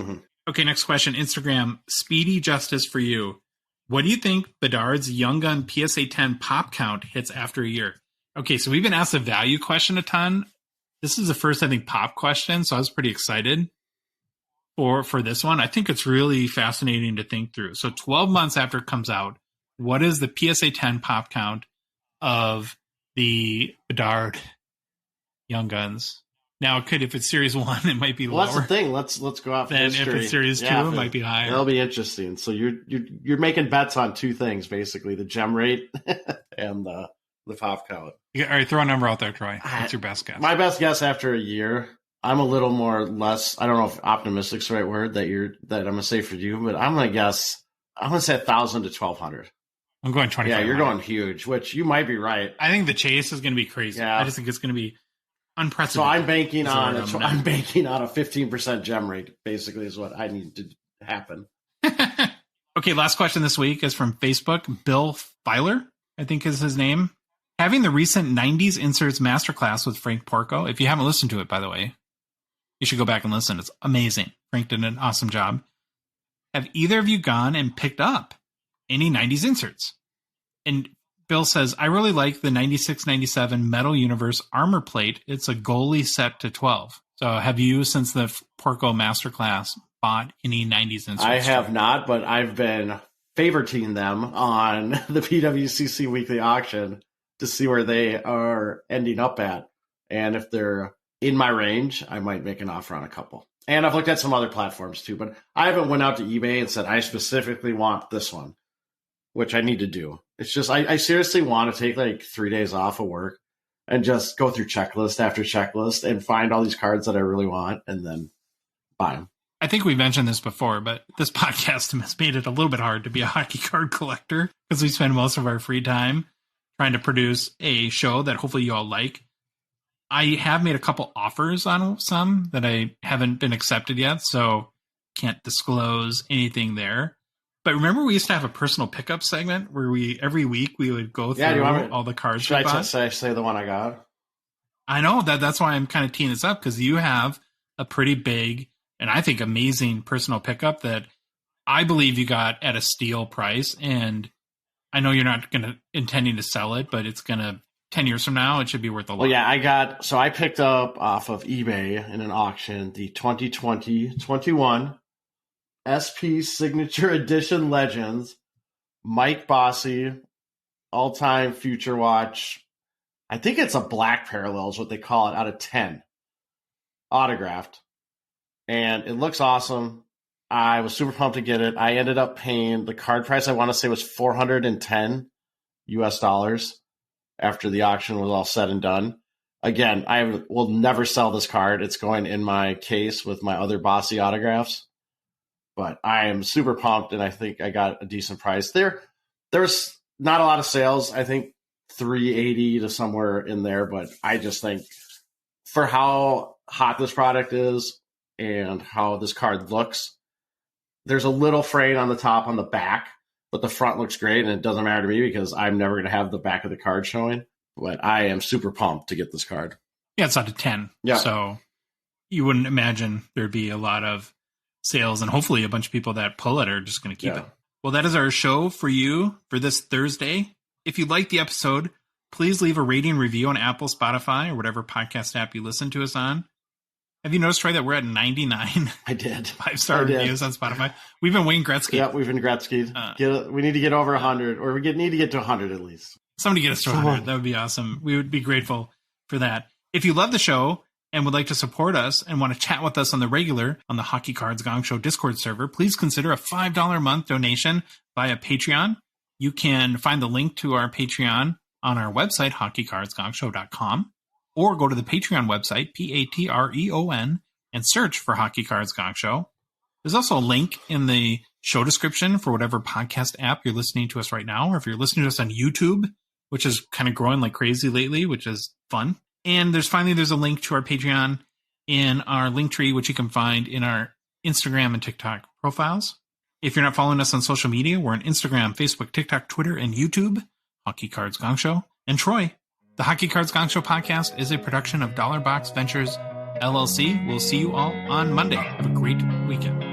Okay, next question. Instagram, Speedy Justice for you. What do you think Bedard's Young Gun PSA 10 pop count hits after a year? Okay, so we've been asked a value question a ton. This is the first, I think, pop question, so I was pretty excited for this one. I think it's really fascinating to think through. So 12 months after it comes out, what is the PSA 10 pop count of the Bedard Young Guns? Now, if it's Series 1, it might be lower. Well, that's the thing. Let's go off then history. If it's Series 2, it might be higher. That'll be interesting. So you're making bets on 2 things, basically, the gem rate and the pop count. All right, throw a number out there, Troy. What's your best guess? My best guess after a year, I'm a little more less, I don't know if optimistic's the right word that I'm going to say for you, but I'm going to say 1,000 to 1,200. I'm going 25. Yeah, you're going huge, which you might be right. I think the chase is going to be crazy. Yeah. I just think it's going to be unprecedented. So I'm banking on a 15% gem rate, basically, is what I need to happen. Okay, last question this week is from Facebook. Bill Filer, I think is his name. Having the recent 90s inserts masterclass with Frank Porco. If you haven't listened to it, by the way, you should go back and listen. It's amazing. Frank did an awesome job. have either of you gone and picked up any 90s inserts? And Bill says, I really like the 96-97 Metal Universe armor plate. It's a goalie set to 12. So have you, since the Porco Masterclass, bought any 90s inserts? I have not, but I've been favoriting them on the PWCC Weekly Auction to see where they are ending up at. And if they're in my range, I might make an offer on a couple. And I've looked at some other platforms too, but I haven't went out to eBay and said, I specifically want this one, which I need to do. It's just, I seriously want to take like 3 days off of work and just go through checklist after checklist and find all these cards that I really want and then buy them. I think we mentioned this before, but this podcast has made it a little bit hard to be a hockey card collector because we spend most of our free time trying to produce a show that hopefully you all like. I have made a couple offers on some that I haven't been accepted yet, so can't disclose anything there. But remember, we used to have a personal pickup segment where every week we would go through all the cards. Should I say the one I got? I know that's why I'm kind of teeing this up, because you have a pretty big and I think amazing personal pickup that I believe you got at a steal price. And I know you're not intending to sell it, but it's going to 10 years from now, it should be worth a lot. Well, yeah, I picked up off of eBay in an auction the 2020-21 SP Signature Edition Legends Mike Bossy all-time Future Watch. I think it's a black parallel is what they call it, out of 10 autographed. And it looks awesome. I was super pumped to get it. I ended up paying the card price, I want to say, was $410 US after the auction was all said and done. Again, I will never sell this card. It's going in my case with my other Bossy autographs. But I am super pumped, and I think I got a decent price. There's not a lot of sales. I think $380 to somewhere in there. But I just think for how hot this product is and how this card looks, there's a little fraying on the top on the back, but the front looks great, and it doesn't matter to me because I'm never going to have the back of the card showing. But I am super pumped to get this card. Yeah, it's out of 10. Yeah. So you wouldn't imagine there'd be a lot of sales, and hopefully a bunch of people that pull it are just going to keep it. Well, that is our show for you for this Thursday. If you liked the episode, please leave a rating review on Apple, Spotify, or whatever podcast app you listen to us on. Have you noticed, Troy, that we're at 99? I did. 5-star reviews on Spotify. We've been Wayne Gretzky. Yeah, we've been Gretzky. We need to get over 100, or need to get to 100 at least. Somebody get us to 100. That would be awesome. We would be grateful for that. If you love the show and would like to support us and want to chat with us on the Hockey Cards Gongshow Discord server, please consider a $5 a month donation via Patreon. You can find the link to our Patreon on our website, hockeycardsgongshow.com, or go to the Patreon website, Patreon, and search for Hockey Cards Gongshow. There's also a link in the show description for whatever podcast app you're listening to us right now, or if you're listening to us on YouTube, which is kind of growing like crazy lately, which is fun. And there's a link to our Patreon in our link tree, which you can find in our Instagram and TikTok profiles. If you're not following us on social media, we're on Instagram, Facebook, TikTok, Twitter, and YouTube, Hockey Cards Gongshow. And Troy, the Hockey Cards Gongshow podcast is a production of Dollar Box Ventures, LLC. We'll see you all on Monday. Have a great weekend.